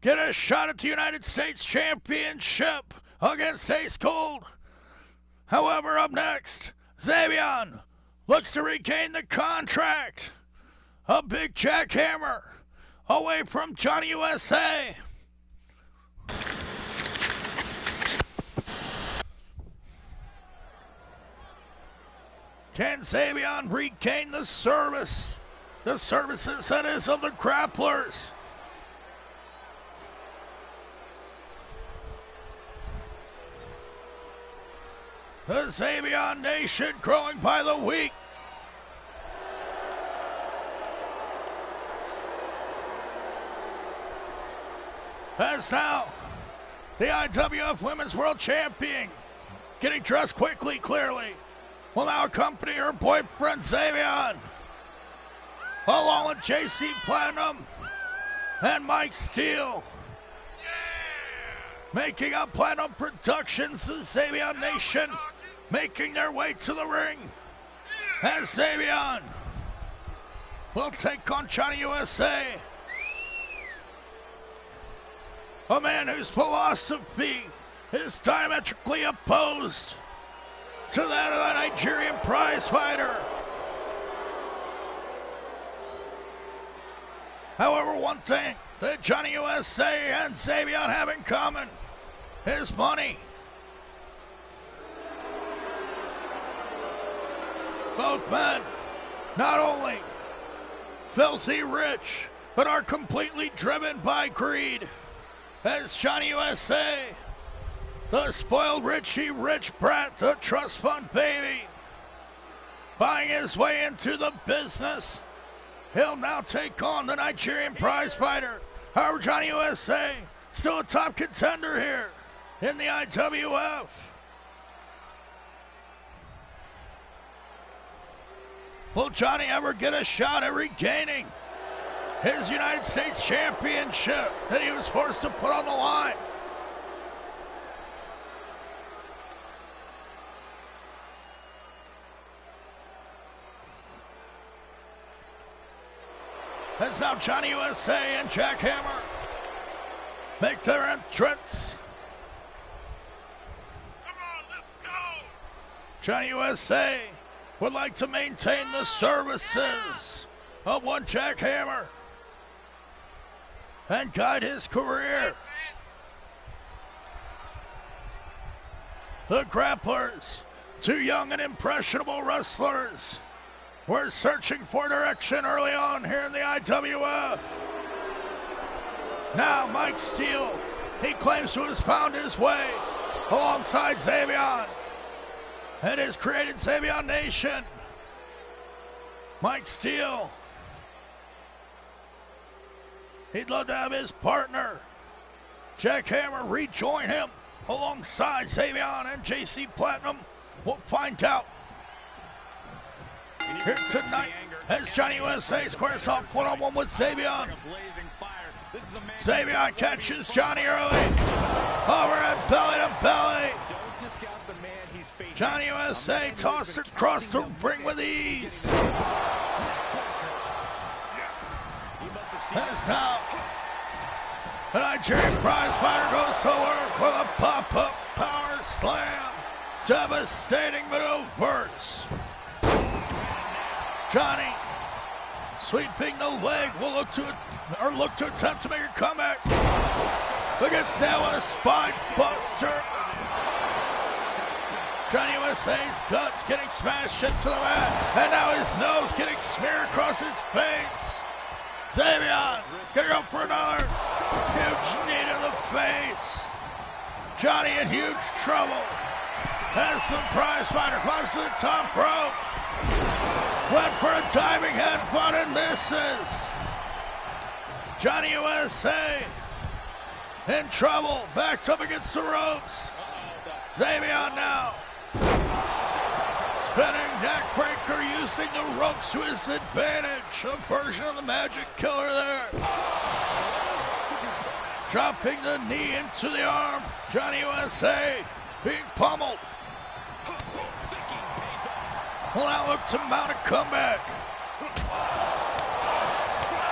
get a shot at the United States Championship against Ace Gold. However, up next, Xavion looks to regain the contract. A big Jack Hammer away from Johnny USA. Can Xavion regain the services that is of the grapplers? The Xavion Nation growing by the week. As now, the IWF Women's World Champion, getting dressed quickly, clearly, will now accompany her boyfriend Xavion, along with JC Platinum and Mike Steele. Making up Platinum Productions, the Xavion Nation making their way to the ring as Xavion will take on Johnny USA, a man whose philosophy is diametrically opposed to that of the Nigerian prize fighter. However, one thing that Johnny USA and Xavion have in common is money. Both men not only filthy rich, but are completely driven by greed. As Johnny USA, the spoiled Richie Rich brat, the trust fund baby, buying his way into the business, he'll now take on the Nigerian prize fighter. However, Johnny USA still a top contender here in the IWF. Will Johnny ever get a shot at regaining his United States Championship that he was forced to put on the line? As now Johnny USA and Jack Hammer make their entrance. Come on, let's go! Johnny USA would like to maintain the services of one Jack Hammer and guide his career. The grapplers, two young and impressionable wrestlers, were searching for direction early on here in the IWF. Now Mike Steele, he claims to have found his way alongside Xavion and has created Xavion Nation. Mike Steele, he'd love to have his partner Jack Hammer rejoin him alongside Xavion and JC Platinum. We'll find out here tonight as Johnny USA squares off one-on-one with Xavier. Xavier catches Johnny early. Overhead belly to belly. Johnny USA tossed across the ring with ease. As now, the Nigerian prize fighter goes to work with a pop-up power slam. Devastating maneuvers. Johnny sweeping the leg will look to attempt to make a comeback. Look at now with a spine buster. Johnny USA's guts getting smashed into the mat, and now his nose getting smeared across his face. Xavier gonna go for another huge knee to the face. Johnny in huge trouble as the prize fighter climbs to the top rope. Went for a diving headbutt and misses. Johnny USA in trouble, backed up against the ropes. Xavier now. Spinning neckbreaker using the ropes to his advantage. A version of the Magic Killer there. Dropping the knee into the arm. Johnny USA being pummeled. Will now look to mount a comeback.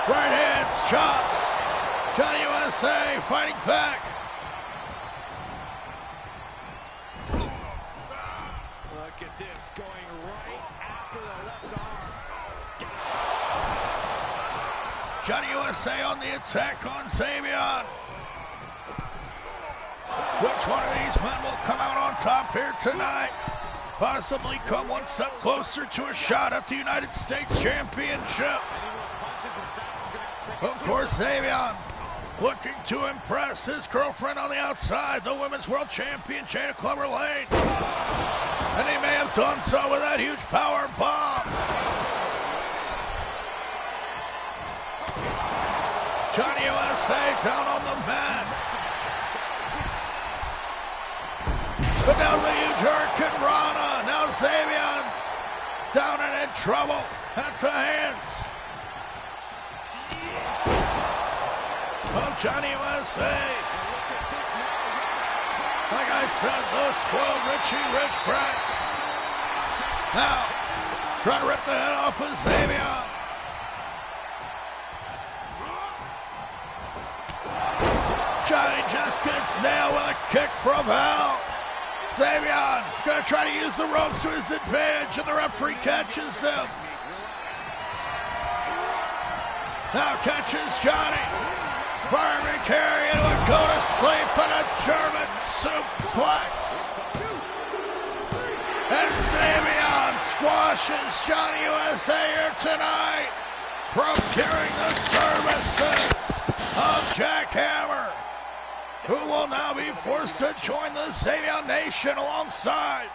Right hands, chops. Johnny USA fighting back. Look at this, going right after the left arm. Johnny USA on the attack on Xavier. Which one of these men will come out on top here tonight? Possibly come one step closer to a shot at the United States Championship. Of course, Xavier looking to impress his girlfriend on the outside, the Women's World Champion, Shayna Clubber Lane. And he may have done so with that huge power bomb. Johnny USA down on the mat. But now the huge Hurricane Rana. Now Xavier down and in trouble at the hands of Johnny USA. Like I said, the spoiled Richie Rich Brat. Now, trying to rip the head off of Xavier. Johnny just gets nailed with a kick from hell. Xavier gonna try to use the ropes to his advantage, and the referee catches him. Now catches Johnny. Barbie carry into a go to sleep and a German suplex. And Xavier squashes Johnny USA here tonight, procuring the services of Jack Hammer, who will now be forced to join the Xavier Nation alongside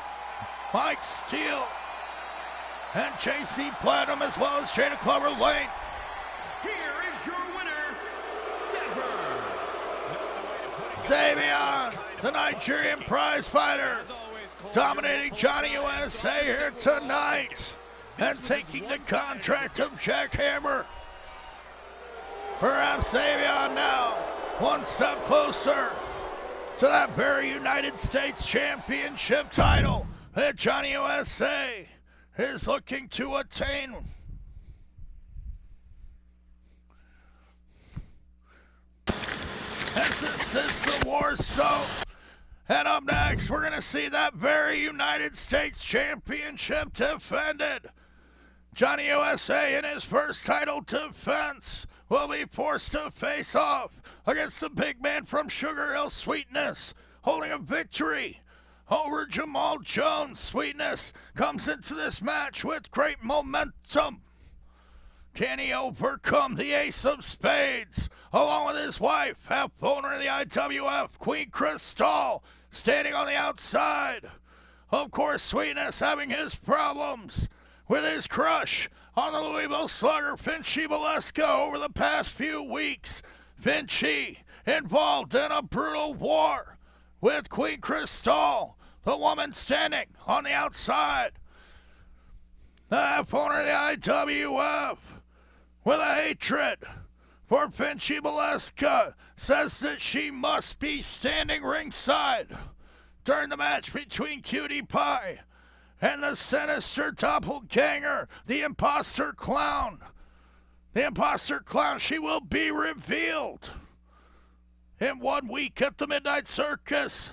Mike Steele and JC Platinum, as well as Shayna Clubber Lane. Here is your winner, Xavier, the Nigerian prize fighter, dominating Johnny USA here tonight and taking the contract of Jack Hammer. Perhaps Xavier now one step closer to that very United States Championship title that Johnny USA is looking to attain. As this is the War Zone. And up next, we're going to see that very United States Championship defended. Johnny USA in his first title defense will be forced to face off against the big man from Sugar Hill, Sweetness, holding a victory over Jamal Jones. Sweetness comes into this match with great momentum. Can he overcome the Ace of Spades, along with his wife, half owner of the IWF, Queen Crystal, standing on the outside? Of course, Sweetness having his problems with his crush on the Louisville Slugger, Finchy Velasco, over the past few weeks. Finchy involved in a brutal war with Queen Crystal, the woman standing on the outside. IWF owner of the IWF, with a hatred for Pinchy Valeska, says that she must be standing ringside during the match between Cutie Pie and the sinister doppelganger, the imposter clown. The imposter clown, she will be revealed in 1 week at the Midnight Circus.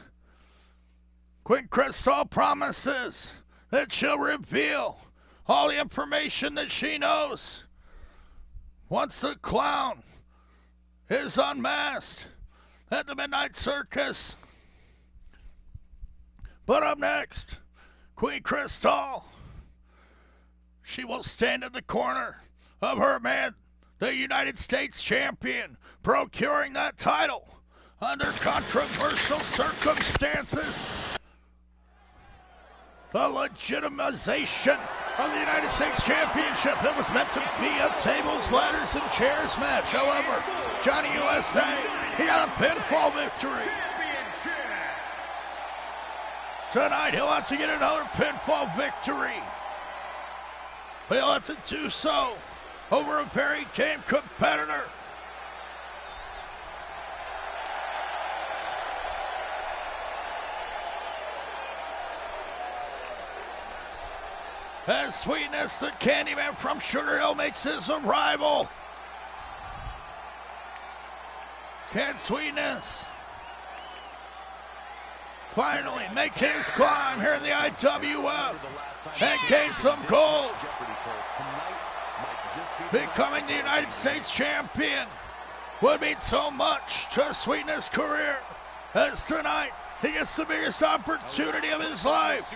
Queen Crystal promises that she'll reveal all the information that she knows once the clown is unmasked at the Midnight Circus. But up next, Queen Crystal, she will stand in the corner of her man, the United States champion, procuring that title under controversial circumstances. The legitimization of the United States Championship that was meant to be a tables, ladders, and chairs match. However, Johnny USA, he got a pinfall victory. Tonight, he'll have to get another pinfall victory. But he'll have to do so over a very game competitor. As Sweetness, the Candyman from Sugar Hill, makes his arrival. Can Sweetness finally make his climb here in the IWF and gain some gold? Becoming the United States champion would mean so much to Sweetness' career, as tonight he gets the biggest opportunity of his life,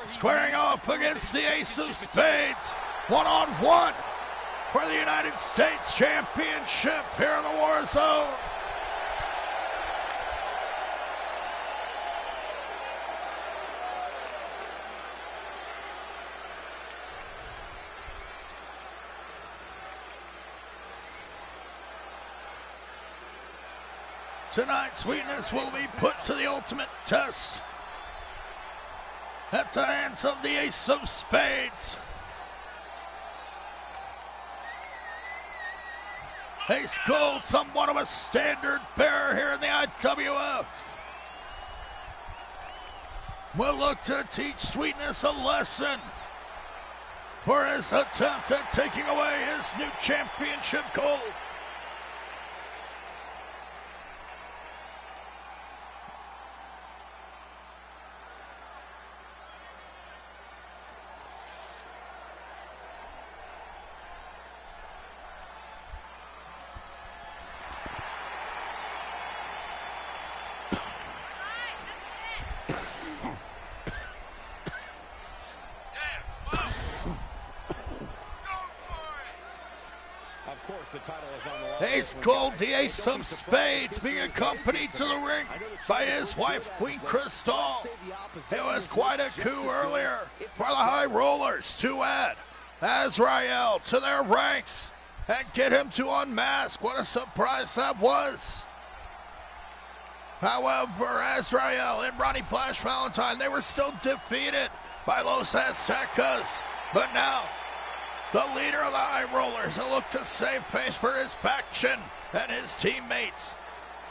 squaring off against the Ace of Spades, one-on-one for the United States Championship here in the War Zone. Tonight, Sweetness will be put to the ultimate test at the hands of the Ace of Spades. Ace Gold, somewhat of a standard bearer here in the IWF, will look to teach Sweetness a lesson for his attempt at taking away his new championship gold. Ace Gold, the Ace of Spades, being accompanied to the ring by his wife, Queen Crystal. It was quite a coup earlier for the High Rollers to add Azrael to their ranks and get him to unmask. What a surprise that was. However, Azrael and Ronnie Flash Valentine, they were still defeated by Los Aztecas. But now, the leader of the High Rollers will look to save face for his faction and his teammates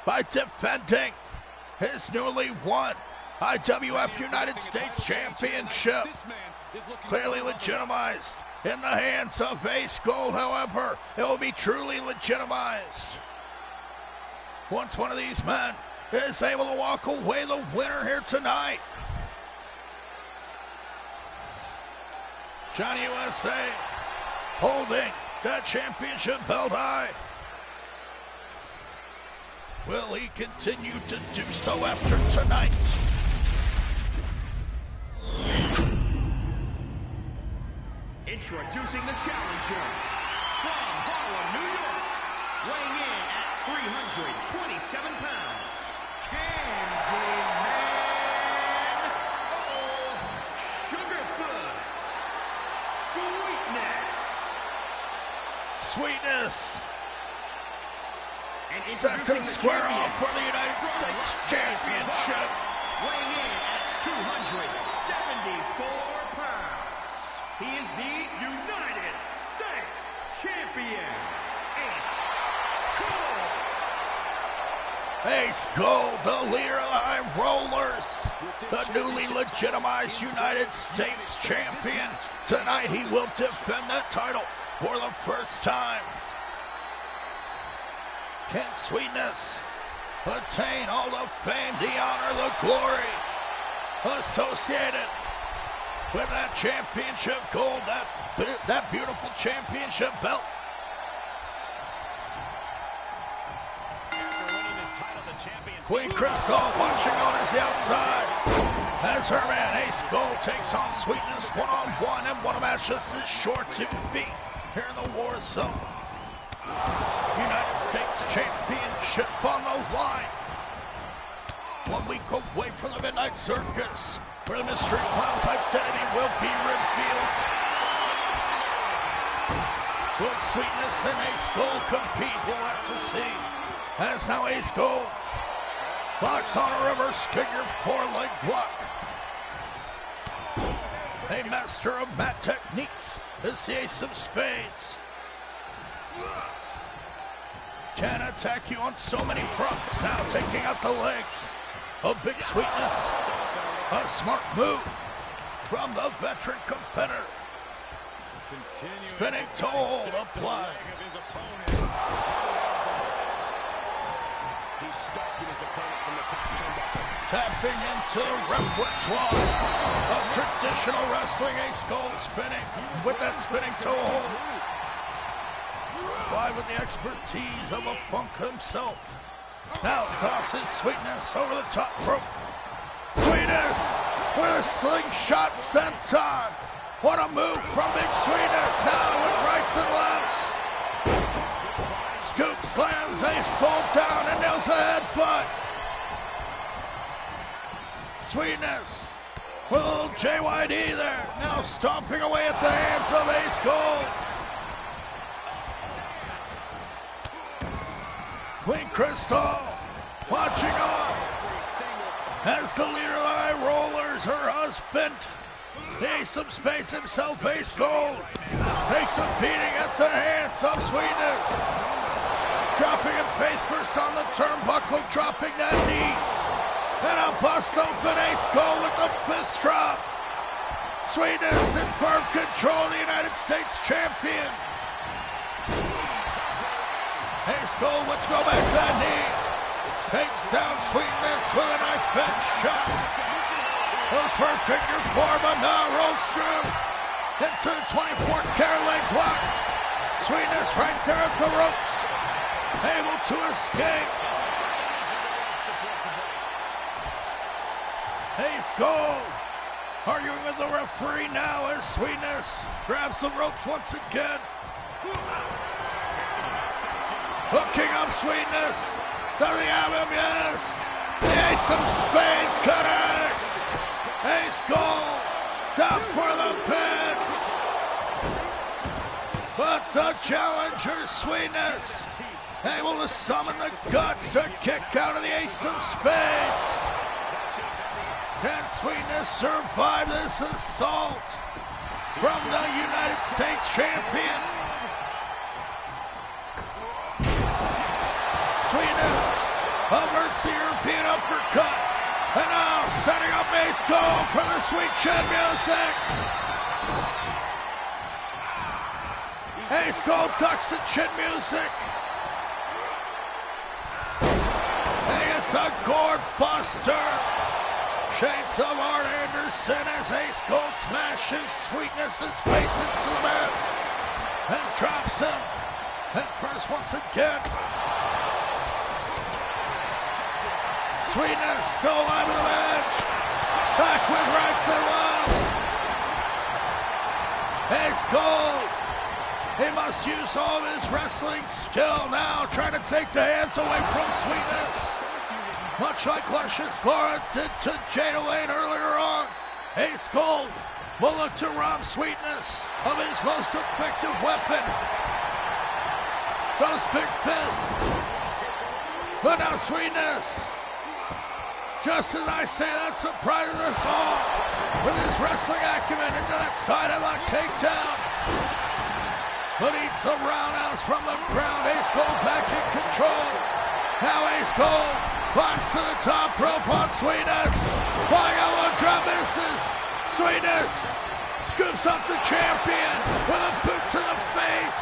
by defending his newly won IWF United States Championship. Clearly legitimized in the hands of Ace Gold, however, it will be truly legitimized once one of these men is able to walk away the winner here tonight. Johnny USA holding that championship belt high. Will he continue to do so after tonight? Introducing the challenger from Harlem, New York, weighing in at 327 pounds, Candyman Sugarfoot, Sweetness. Set to square off for the United States Championship. Weighing in at 274 pounds, He is the United States Champion, Ace Cold. Ace Gold, the leader of the High Rollers, the newly legitimized United States Champion. Tonight he will defend that title for the first time. Can Sweetness attain all the fame, the honor, the glory associated with that championship gold, that beautiful championship belt? Queen Crystal watching on his outside as her man Ace Gold takes on Sweetness one-on-one, and what a match this is sure to be here in the War Zone. United States Championship on the line. 1 week away from the Midnight Circus, where the Mystery Clown's identity will be revealed. Will Sweetness and Ace Gold compete? We'll have to see. As now Ace Gold locks on a reverse figure 4-leg block. A master of mat techniques is the Ace of Spades. Can attack you on so many fronts, now taking out the legs of Big Sweetness. A smart move from the veteran competitor. Spinning toe hold applied. He's stalking his opponent from the top turnbuckle. Tapping into the repertoire of traditional wrestling. Ace Gold spinning with that spinning toe hold. Applied with the expertise of a Funk himself. Now tossing Sweetness over the top rope. Sweetness with a slingshot senton. What a move from Big Sweetness. Now with rights and lefts. Scoop slams Ace Gold down and nails a headbutt. Sweetness with a little JYD there. Now stomping away at the hands of Ace Gold. Queen Crystal watching on as the leader of the High Rollers, her husband, the Ace of Spades himself, Ace Gold, takes a beating at the hands of Sweetness. Dropping him face first on the turnbuckle, dropping that knee. And a bust open Ace Gold with the fist drop. Sweetness in firm control of the United States Champion. Ace Gold wants to go back to that knee. Takes down Sweetness with a knife edge shot. Goes for a figure four, but now rolls through into the 24 karat leg block. Sweetness right there at the ropes, able to escape. Ace Gold arguing with the referee now as Sweetness grabs the ropes once again. Hooking up Sweetness. Does he have him? Yes. The Ace of Spades connects. Ace Gold down for the pin. But the challenger, Sweetness, able to summon the guts to kick out of the Ace of Spades. Can Sweetness survive this assault from the United States Champion? Sweetness averts the European uppercut. And now setting up Ace Gold for the sweet chin music. Ace Gold ducks the chin music. And it's a gourd buster. Shades of Art Anderson as Ace Gold smashes Sweetness's face into the mat and drops him. And first once again. Sweetness still alive in the match. Back with rights and lefts. Ace Gold. He must use all of his wrestling skill now, trying to take the hands away from Sweetness. Much like Luscious Laura did to Jada Lane earlier on. Ace Gold will look to rob Sweetness of his most effective weapon. Those big fists. But now Sweetness Just as I say that, surprises us all with his wrestling acumen into that side headlock takedown. But eats a roundhouse from the ground. Ace Gold back in control. Now Ace Gold climbs to the top rope on Sweetness. Flying elbow drop misses. Sweetness scoops up the champion with a boot to the face.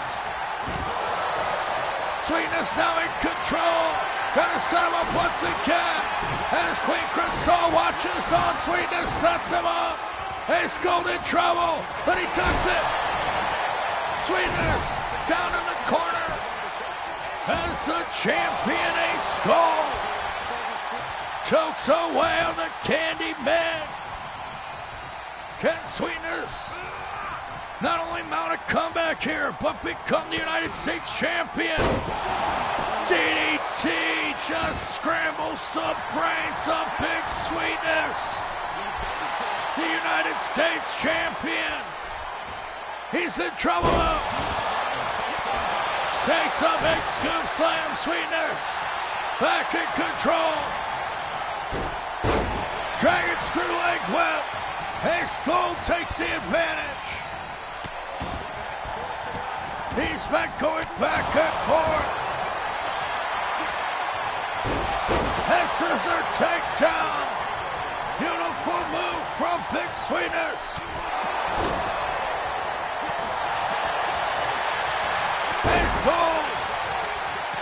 Sweetness now in control. Gonna set him up once again. As Queen Crystal watches on, Sweetness sets him up. Ace Gold in trouble, but he ducks it. Sweetness down in the corner as the champion Ace Gold chokes away on the Candy Man. Can Sweetness not only mount a comeback here, but become the United States champion? DDT just scrambles the brains of Big Sweetness. The United States champion. He's in trouble. Takes a big scoop slam. Sweetness back in control. Dragon screw leg whip. Ace Gold takes the advantage. He's back going back and forth. And scissor takedown. Beautiful move from Big Sweetness. Ace Gold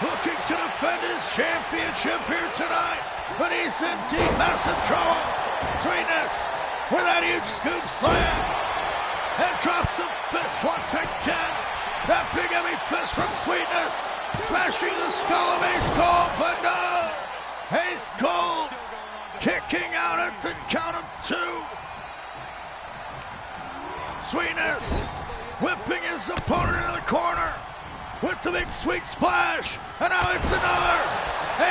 looking to defend his championship here tonight, but he's in deep, massive trouble. Sweetness with that huge scoop slam and drops the fist once again. That big heavy fist from Sweetness smashing the skull of Ace Gold, but no! Ace Gold kicking out at the count of 2. Sweetness whipping his opponent in the corner with the big sweet splash, and now it's another.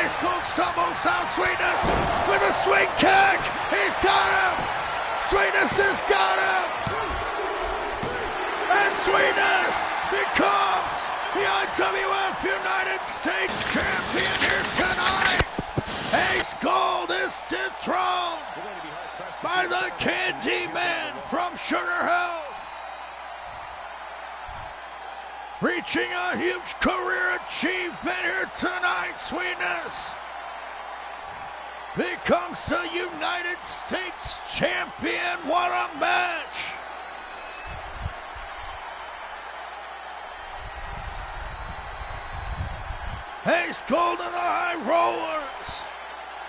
Ace Gold stumbles down Sweetness with a sweet kick. He's got him. Sweetness has got him. And Sweetness becomes the IWF United States champion here tonight. Ace Gold is dethroned by the Candy Man from Sugar Hill. Reaching a huge career achievement here tonight, Sweetness becomes the United States champion. What a match! Ace Gold and the High Rollers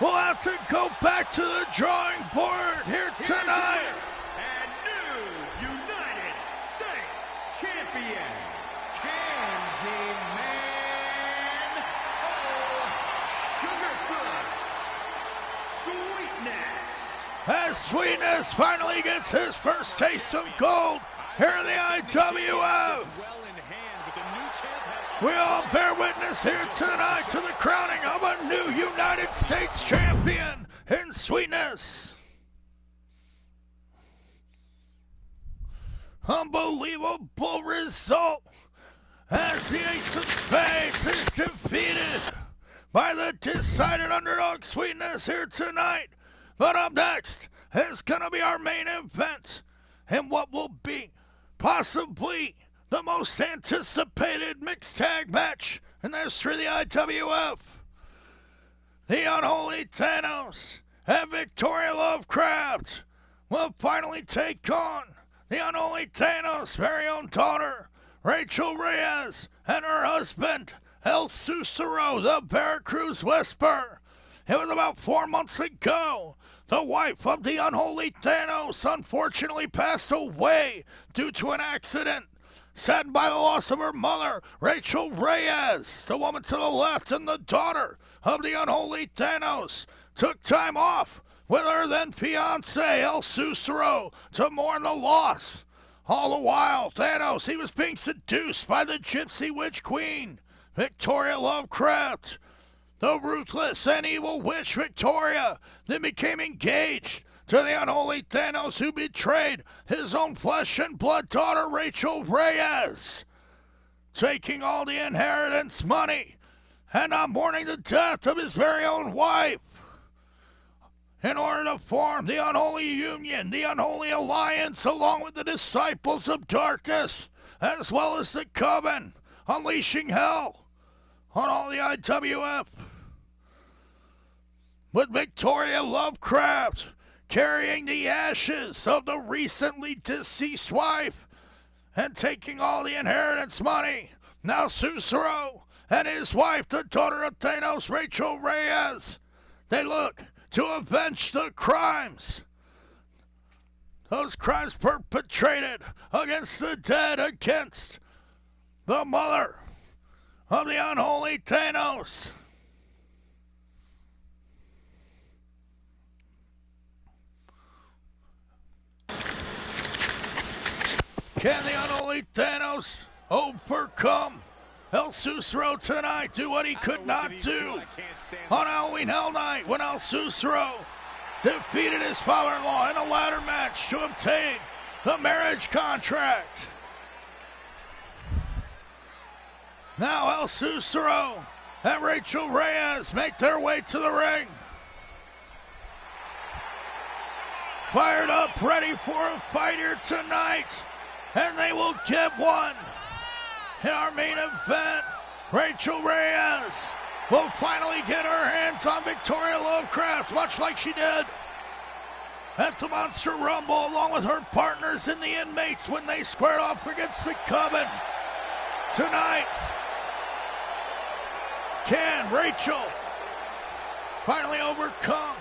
will have to go back to the drawing board here tonight. And new United States champion, Candy Man of Sugarfoot, Sweetness. As Sweetness finally gets his first taste of gold here in the IWF. We all bear witness here tonight to the crowning of a new United States champion in Sweetness. Unbelievable result as the Ace of Spades is defeated by the decided underdog Sweetness here tonight. But up next is going to be our main event and what will be possibly the most anticipated mixed tag match in the history of the IWF. The Unholy Thanos and Victoria Lovecraft will finally take on the Unholy Thanos' very own daughter, Rachel Reyes, and her husband, El Cicero, the Veracruz Whisper. It was about 4 months ago. The wife of the Unholy Thanos unfortunately passed away due to an accident. Saddened by the loss of her mother, Rachel Reyes, the woman to the left and the daughter of the Unholy Thanos, took time off with her then fiancé, El Cicero, to mourn the loss. All the while, Thanos, he was being seduced by the Gypsy Witch Queen, Victoria Lovecraft. The ruthless and evil witch Victoria then became engaged to the Unholy Thanos, who betrayed his own flesh and blood daughter Rachel Reyes, taking all the inheritance money and not mourning the death of his very own wife. in order to form the unholy union, the unholy alliance, along with the disciples of darkness, as well as the coven, unleashing hell on all the IWF. With Victoria Lovecraft carrying the ashes of the recently deceased wife and taking all the inheritance money. Now Cicero and his wife, the daughter of Thanos, Rachel Reyes, they look to avenge the crimes. Those crimes perpetrated against the dead, against the mother of the unholy Thanos. Can the unholy Thanos overcome El Cicero tonight? Do what he could not do on Halloween Hell Night when El Cicero defeated his father-in-law in a ladder match to obtain the marriage contract. Now El Cicero and Rachel Reyes make their way to the ring. Fired up, ready for a fight here tonight. And they will get one. In our main event, Rachel Reyes will finally get her hands on Victoria Lovecraft, much like she did at the Monster Rumble, along with her partners in the Inmates when they squared off against the Coven. Tonight, can Rachel finally overcome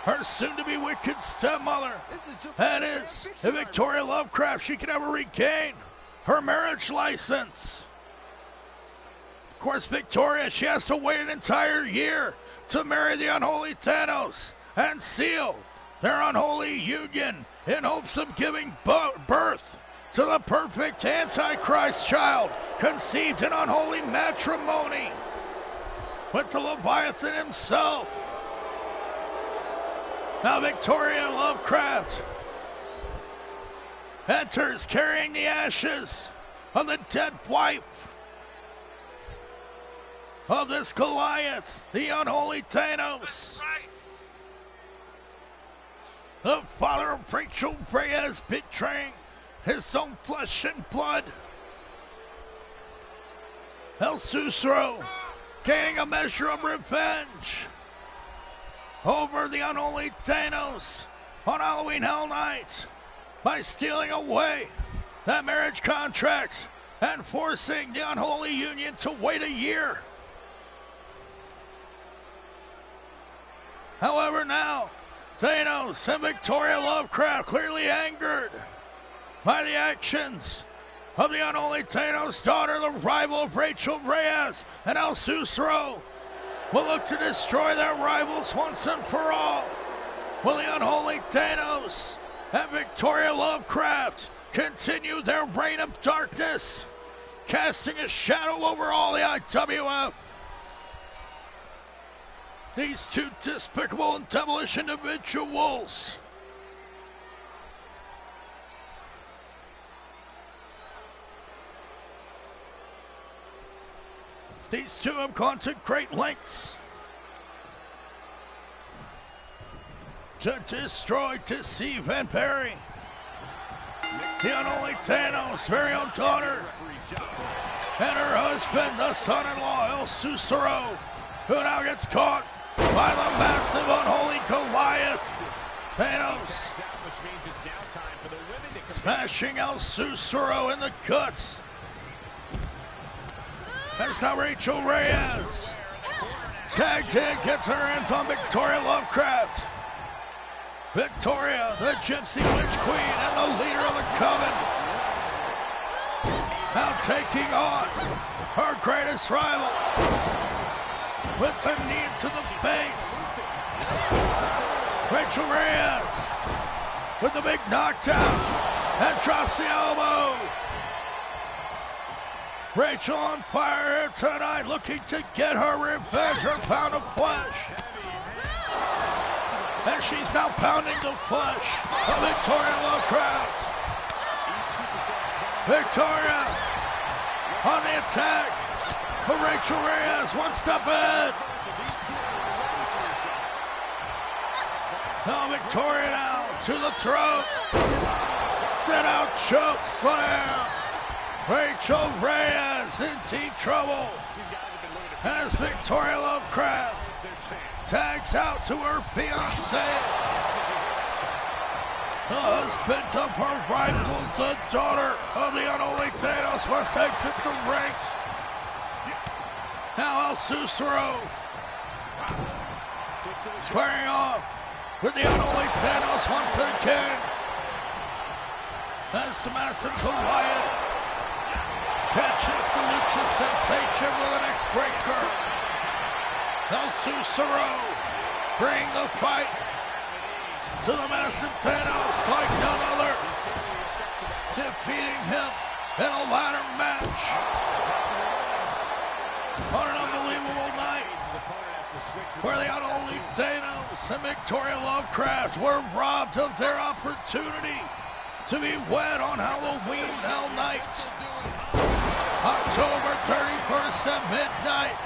her soon-to-be wicked stepmother? That is, if Victoria Lovecraft, she can ever regain her marriage license. Of course, Victoria, she has to wait an entire year to marry the unholy Thanos and seal their unholy union in hopes of giving birth to the perfect Antichrist child conceived in unholy matrimony with the Leviathan himself. Now Victoria Lovecraft enters carrying the ashes of the dead wife of this Goliath, the unholy Thanos. The father of Rachel Reyes betraying his own flesh and blood. El Cicero gaining a measure of revenge over the unholy Thanos on Halloween Hell Night by stealing away that marriage contract and forcing the unholy union to wait a year. However, now Thanos and Victoria Lovecraft, clearly angered by the actions of the unholy Thanos' daughter, the rival of Rachel Reyes, and El Cicero, will look to destroy their rivals once and for all. Will the unholy Thanos and Victoria Lovecraft continue their reign of darkness, casting a shadow over all the IWF? These two despicable and devilish individuals These two have gone to great lengths to destroy, deceive, and bury the unholy Thanos' very own daughter and her husband, the son-in-law, El Cicero, who now gets caught by the massive unholy Goliath. Thanos smashing El Cicero in the guts. There's now Rachel Reyes. Tagged in, gets her hands on Victoria Lovecraft. Victoria, the Gypsy Witch Queen and the leader of the Coven, now taking on her greatest rival with the knee to the face. Rachel Reyes with the big knockdown and drops the elbow. Rachel on fire here tonight, looking to get her revenge, her pound of flesh. And she's now pounding the flesh of Victoria Lovecraft. Victoria on the attack, but Rachel Reyes one step ahead. Now Victoria now to the throat. Sit out choke slam. Rachel Reyes in deep trouble as Victoria Lovecraft tags out to her fiancé. The husband of her rival, the daughter of the unholy Thanos, must exit the ring. Now El Susuro squaring off with the unholy Thanos once again. As the massive Goliath catches the Lucha Sensation with a neck breaker. El Susuro bring the fight to the massive Thanos like none other, defeating him in a ladder match on an unbelievable night where the unholy Thanos and Victoria Lovecraft were robbed of their opportunity to be wed on Halloween Hell Night. October 31st at midnight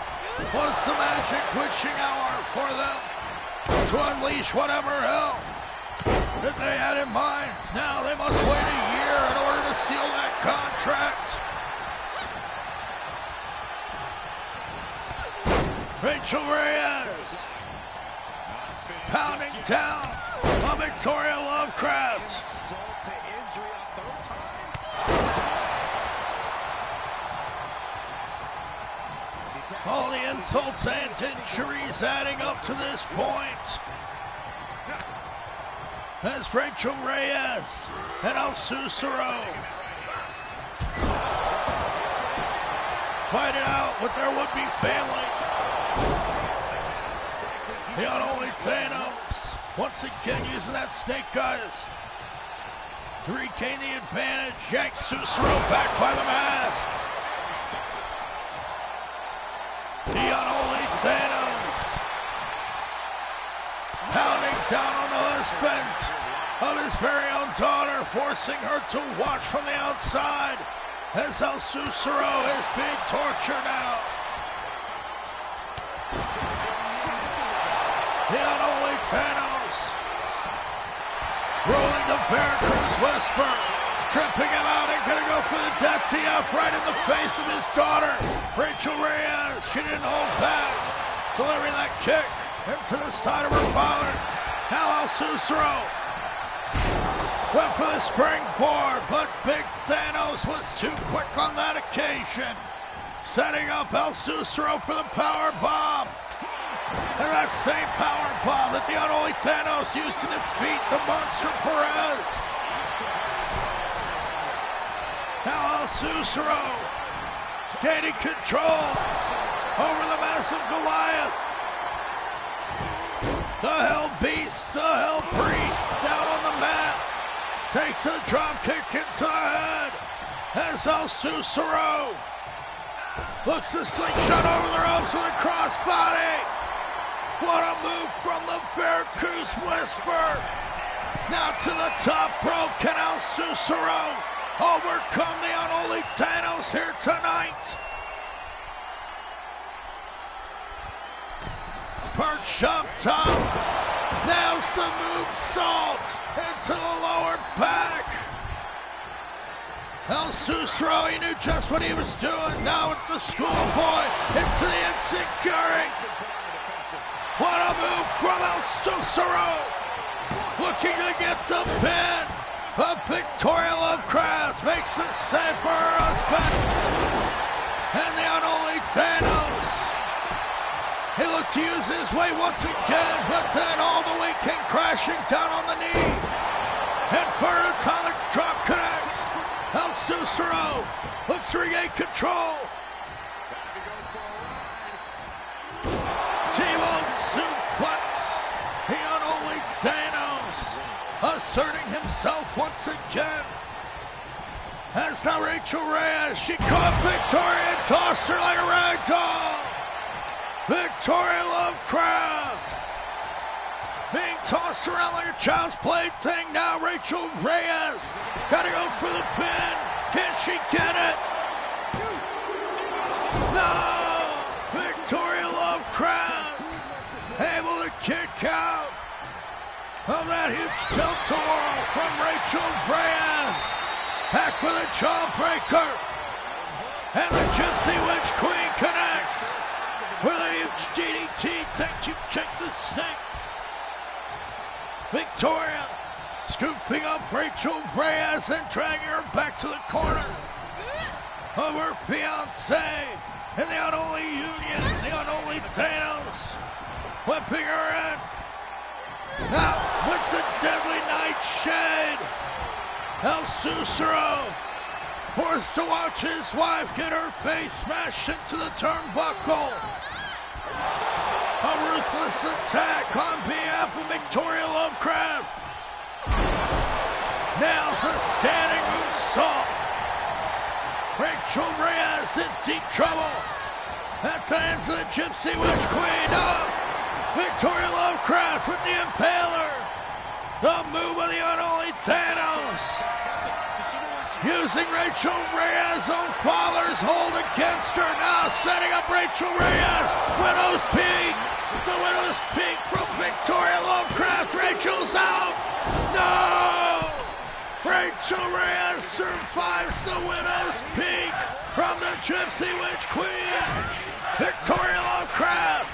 was the magic witching hour for them to unleash whatever hell that they had in mind. Now they must wait a year in order to seal that contract. Rachel Reyes pounding down on Victoria Lovecraft. All the insults and injuries adding up to this point. As Rachel Reyes and El Susuro fight it out with their would-be family. The unholy Thanos once again using that snake eyes to regain the advantage. Yanks Susuro back by the mask. The unholy Thanos pounding down on the husband of his very own daughter, forcing her to watch from the outside as El Susuro is being tortured now. The unholy Thanos rolling the Veracruz Whisper, tripping him out and gonna go for the death TF right in the face of his daughter. Rachel Reyes, she didn't hold back, delivering that kick into the side of her father. Now El Susuro went for the springboard, but Big Thanos was too quick on that occasion, setting up El Susuro for the power bomb. And that same power bomb that the unholy Thanos used to defeat the monster Perez. Now El Susuro gaining control over the massive Goliath. The Hell Beast, the Hell Priest, down on the mat, takes a drop kick into the head as El Susuro looks to slingshot over the ropes with a crossbody. What a move from the Veracruz Whisper. Now to the top rope, can El Susuro overcome the unholy Thanos here tonight? Perched up top, nails the moonsault into the lower back. El Susuro, he knew just what he was doing. Now with the schoolboy into the insecurity. What a move from El Susuro, looking to get the pin. But Victoria Lovecraft makes it safe for her husband. And the unholy Thanos, he looked to use his way once again, but then all the way came crashing down on the knee. And atomic drop connects. El Susuro looks to regain control. T-bone suplex. The unholy Thanos asserting himself once again. As now Rachel Reyes, she caught Victoria and tossed her like a rag doll. Victoria Lovecraft being tossed around like a child's plaything. Now Rachel Reyes gotta go for the pin. Can she get it? No! Victoria Lovecraft able to kick out that huge tilt-a-whirl from Rachel Reyes. Back with a jawbreaker. And the Gypsy Witch Queen connects with a huge DDT. Thank you, check the sync. Victoria scooping up Rachel Reyes and dragging her back to the corner of her fiancé in the unholy union, the unholy Thanos, whipping her in. Out with the deadly nightshade. El Susuro forced to watch his wife get her face smashed into the turnbuckle. A ruthless attack on behalf of Victoria Lovecraft. Nails a standing moonsault. Rachel Reyes in deep trouble. At the hands of the Gypsy Witch Queen. Victoria Lovecraft with the Impaler. The move of the unholy Thanos. Using Rachel Reyes' own father's hold against her. Now setting up Rachel Reyes. Widow's Peak. The Widow's Peak from Victoria Lovecraft. Rachel's out. No! Rachel Reyes survives the Widow's Peak from the Gypsy Witch Queen. Victoria Lovecraft.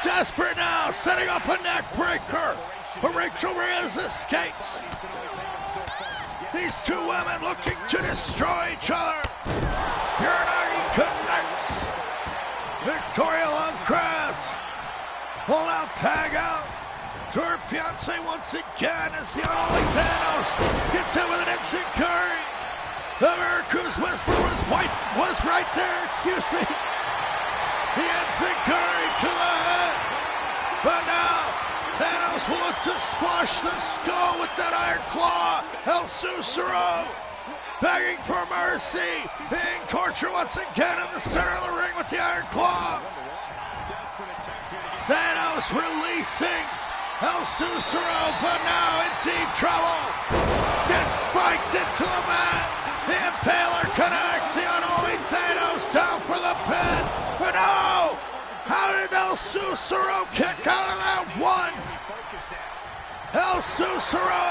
Desperate now, setting up a neck breaker. But Rachel Reyes escapes. These two women looking to destroy each other. Urinary connects. Victoria Lovecraft will now tag out to her fiancé once again as the unholy Thanos gets hit with an instant curry. The Veracruz Whisper was right there, excuse me. The instant curry to the head. But now Thanos will look to squash the skull with that iron claw. El Susuro begging for mercy, being tortured once again in the center of the ring with the iron claw. Thanos releasing El Susuro, but now in deep trouble. Gets spiked into the mat. The Impaler connects. The unholy Thanos down for the pin. But no! How did El Susuro kick out of that one? El Susuro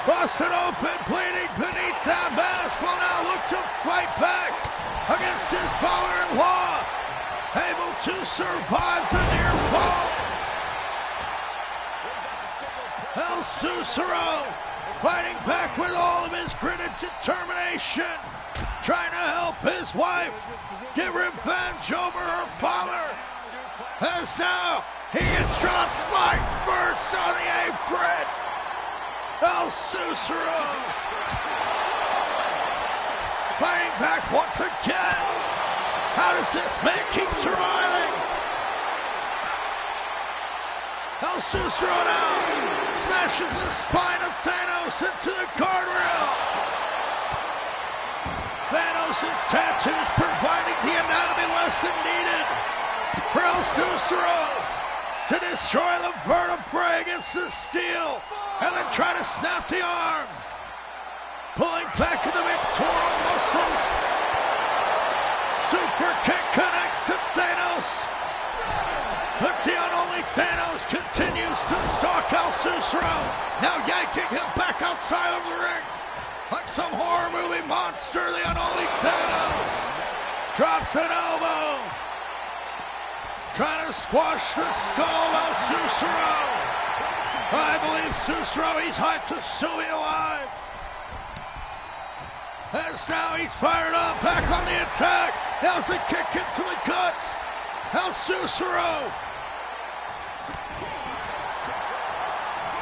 busted open, bleeding beneath that mask. Will now look to fight back against his father-in-law. Able to survive the near fall. El Susuro fighting back with all of his grit and determination, trying to help his wife get revenge over her father. As now he gets dropped spikes first on the apron. El Susuro fighting back once again. How does this man keep surviving? El Susuro now smashes the spine of Thanos into the guardrail. Thanos' tattoos providing the anatomy lesson needed for El Susuro to destroy the vertebrae against the steel and then try to snap the arm. Pulling back into pectoral muscles. Super kick connects to Thanos. But the unholy Thanos continues to stalk El Susuro. Now yanking him back outside of the ring. Like some horror movie monster, the unholy Thanos drops an elbow. Trying to squash the skull of El Susuro. I believe Susuro, he's hyped to still be alive. As now he's fired up, back on the attack. Now's a kick into the guts. El Susuro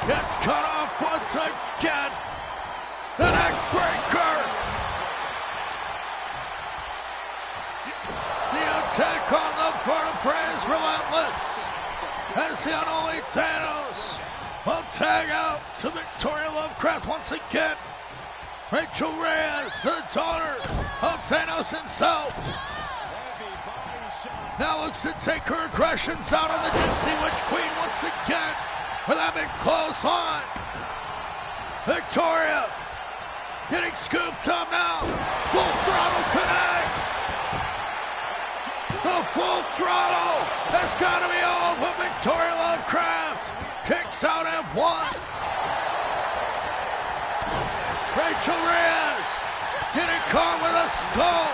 gets cut off once again. The neck breaker. The attack on the vertebrae is relentless. As the unholy Thanos will tag out to Victoria Lovecraft once again. Rachel Reyes, the daughter of Thanos himself, now looks to take her aggressions out on the Gypsy Witch Queen once again with that big clothesline. Victoria getting scooped up now. Full throttle connects. The full throttle has got to be all for Victoria Lovecraft. Kicks kicks out at 1. Rachel Reyes getting caught with a skull.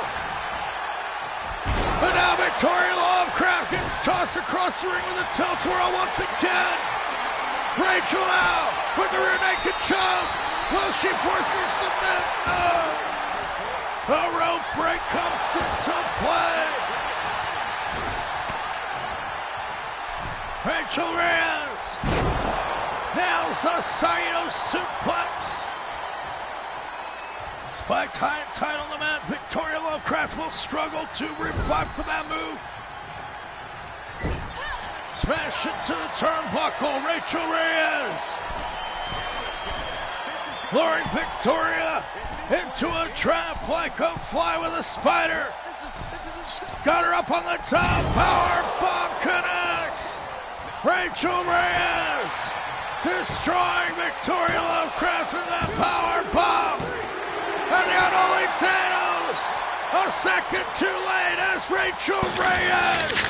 But now Victoria Lovecraft gets tossed across the ring with a tilt-a-whirl once again. Rachel out with the rear naked choke. Will she force her to submit? No. The rope break comes into play. Rachel Reyes nails a Saito suplex. Spiked high and tight on the mat. Victoria Lovecraft will struggle to revive for that move. Smash into the turnbuckle. Rachel Reyes luring Victoria into a trap like a fly with a spider. Got her up on the top. Power bomb connects. Rachel Reyes destroying Victoria Lovecraft with that power bomb. And the unholy Thanos a second too late as Rachel Reyes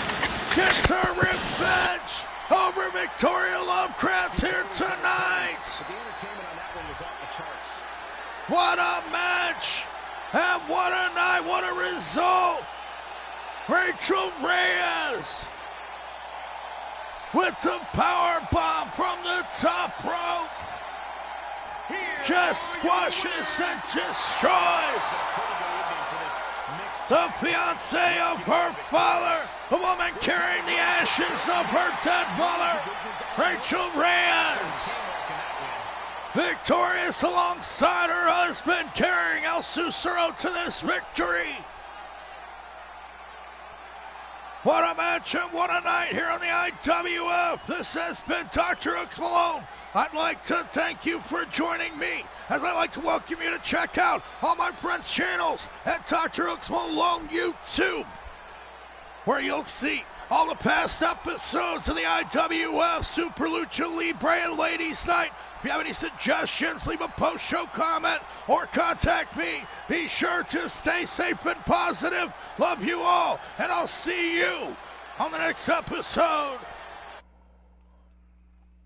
gets her revenge over Victoria Lovecraft here tonight. The entertainment on that one was off the charts. What a match! And what a night, what a result! Rachel Reyes with the power bomb from the top rope. Just squashes and destroys the fiance of her father, the woman carrying the ashes of her dead mother, Rachel Reyes. Victorious alongside her husband, carrying El Susuro to this victory. What a match and what a night here on the IWF. This has been DrHooksMalone. I'd like to thank you for joining me, as I'd like to welcome you to check out all my friends' channels at DrHooksMalone YouTube, where you'll see all the past episodes of the IWF Super Lucha Libre and Ladies Night. If you have any suggestions, leave a post-show comment or contact me. Be sure to stay safe and positive. Love you all, and I'll see you on the next episode.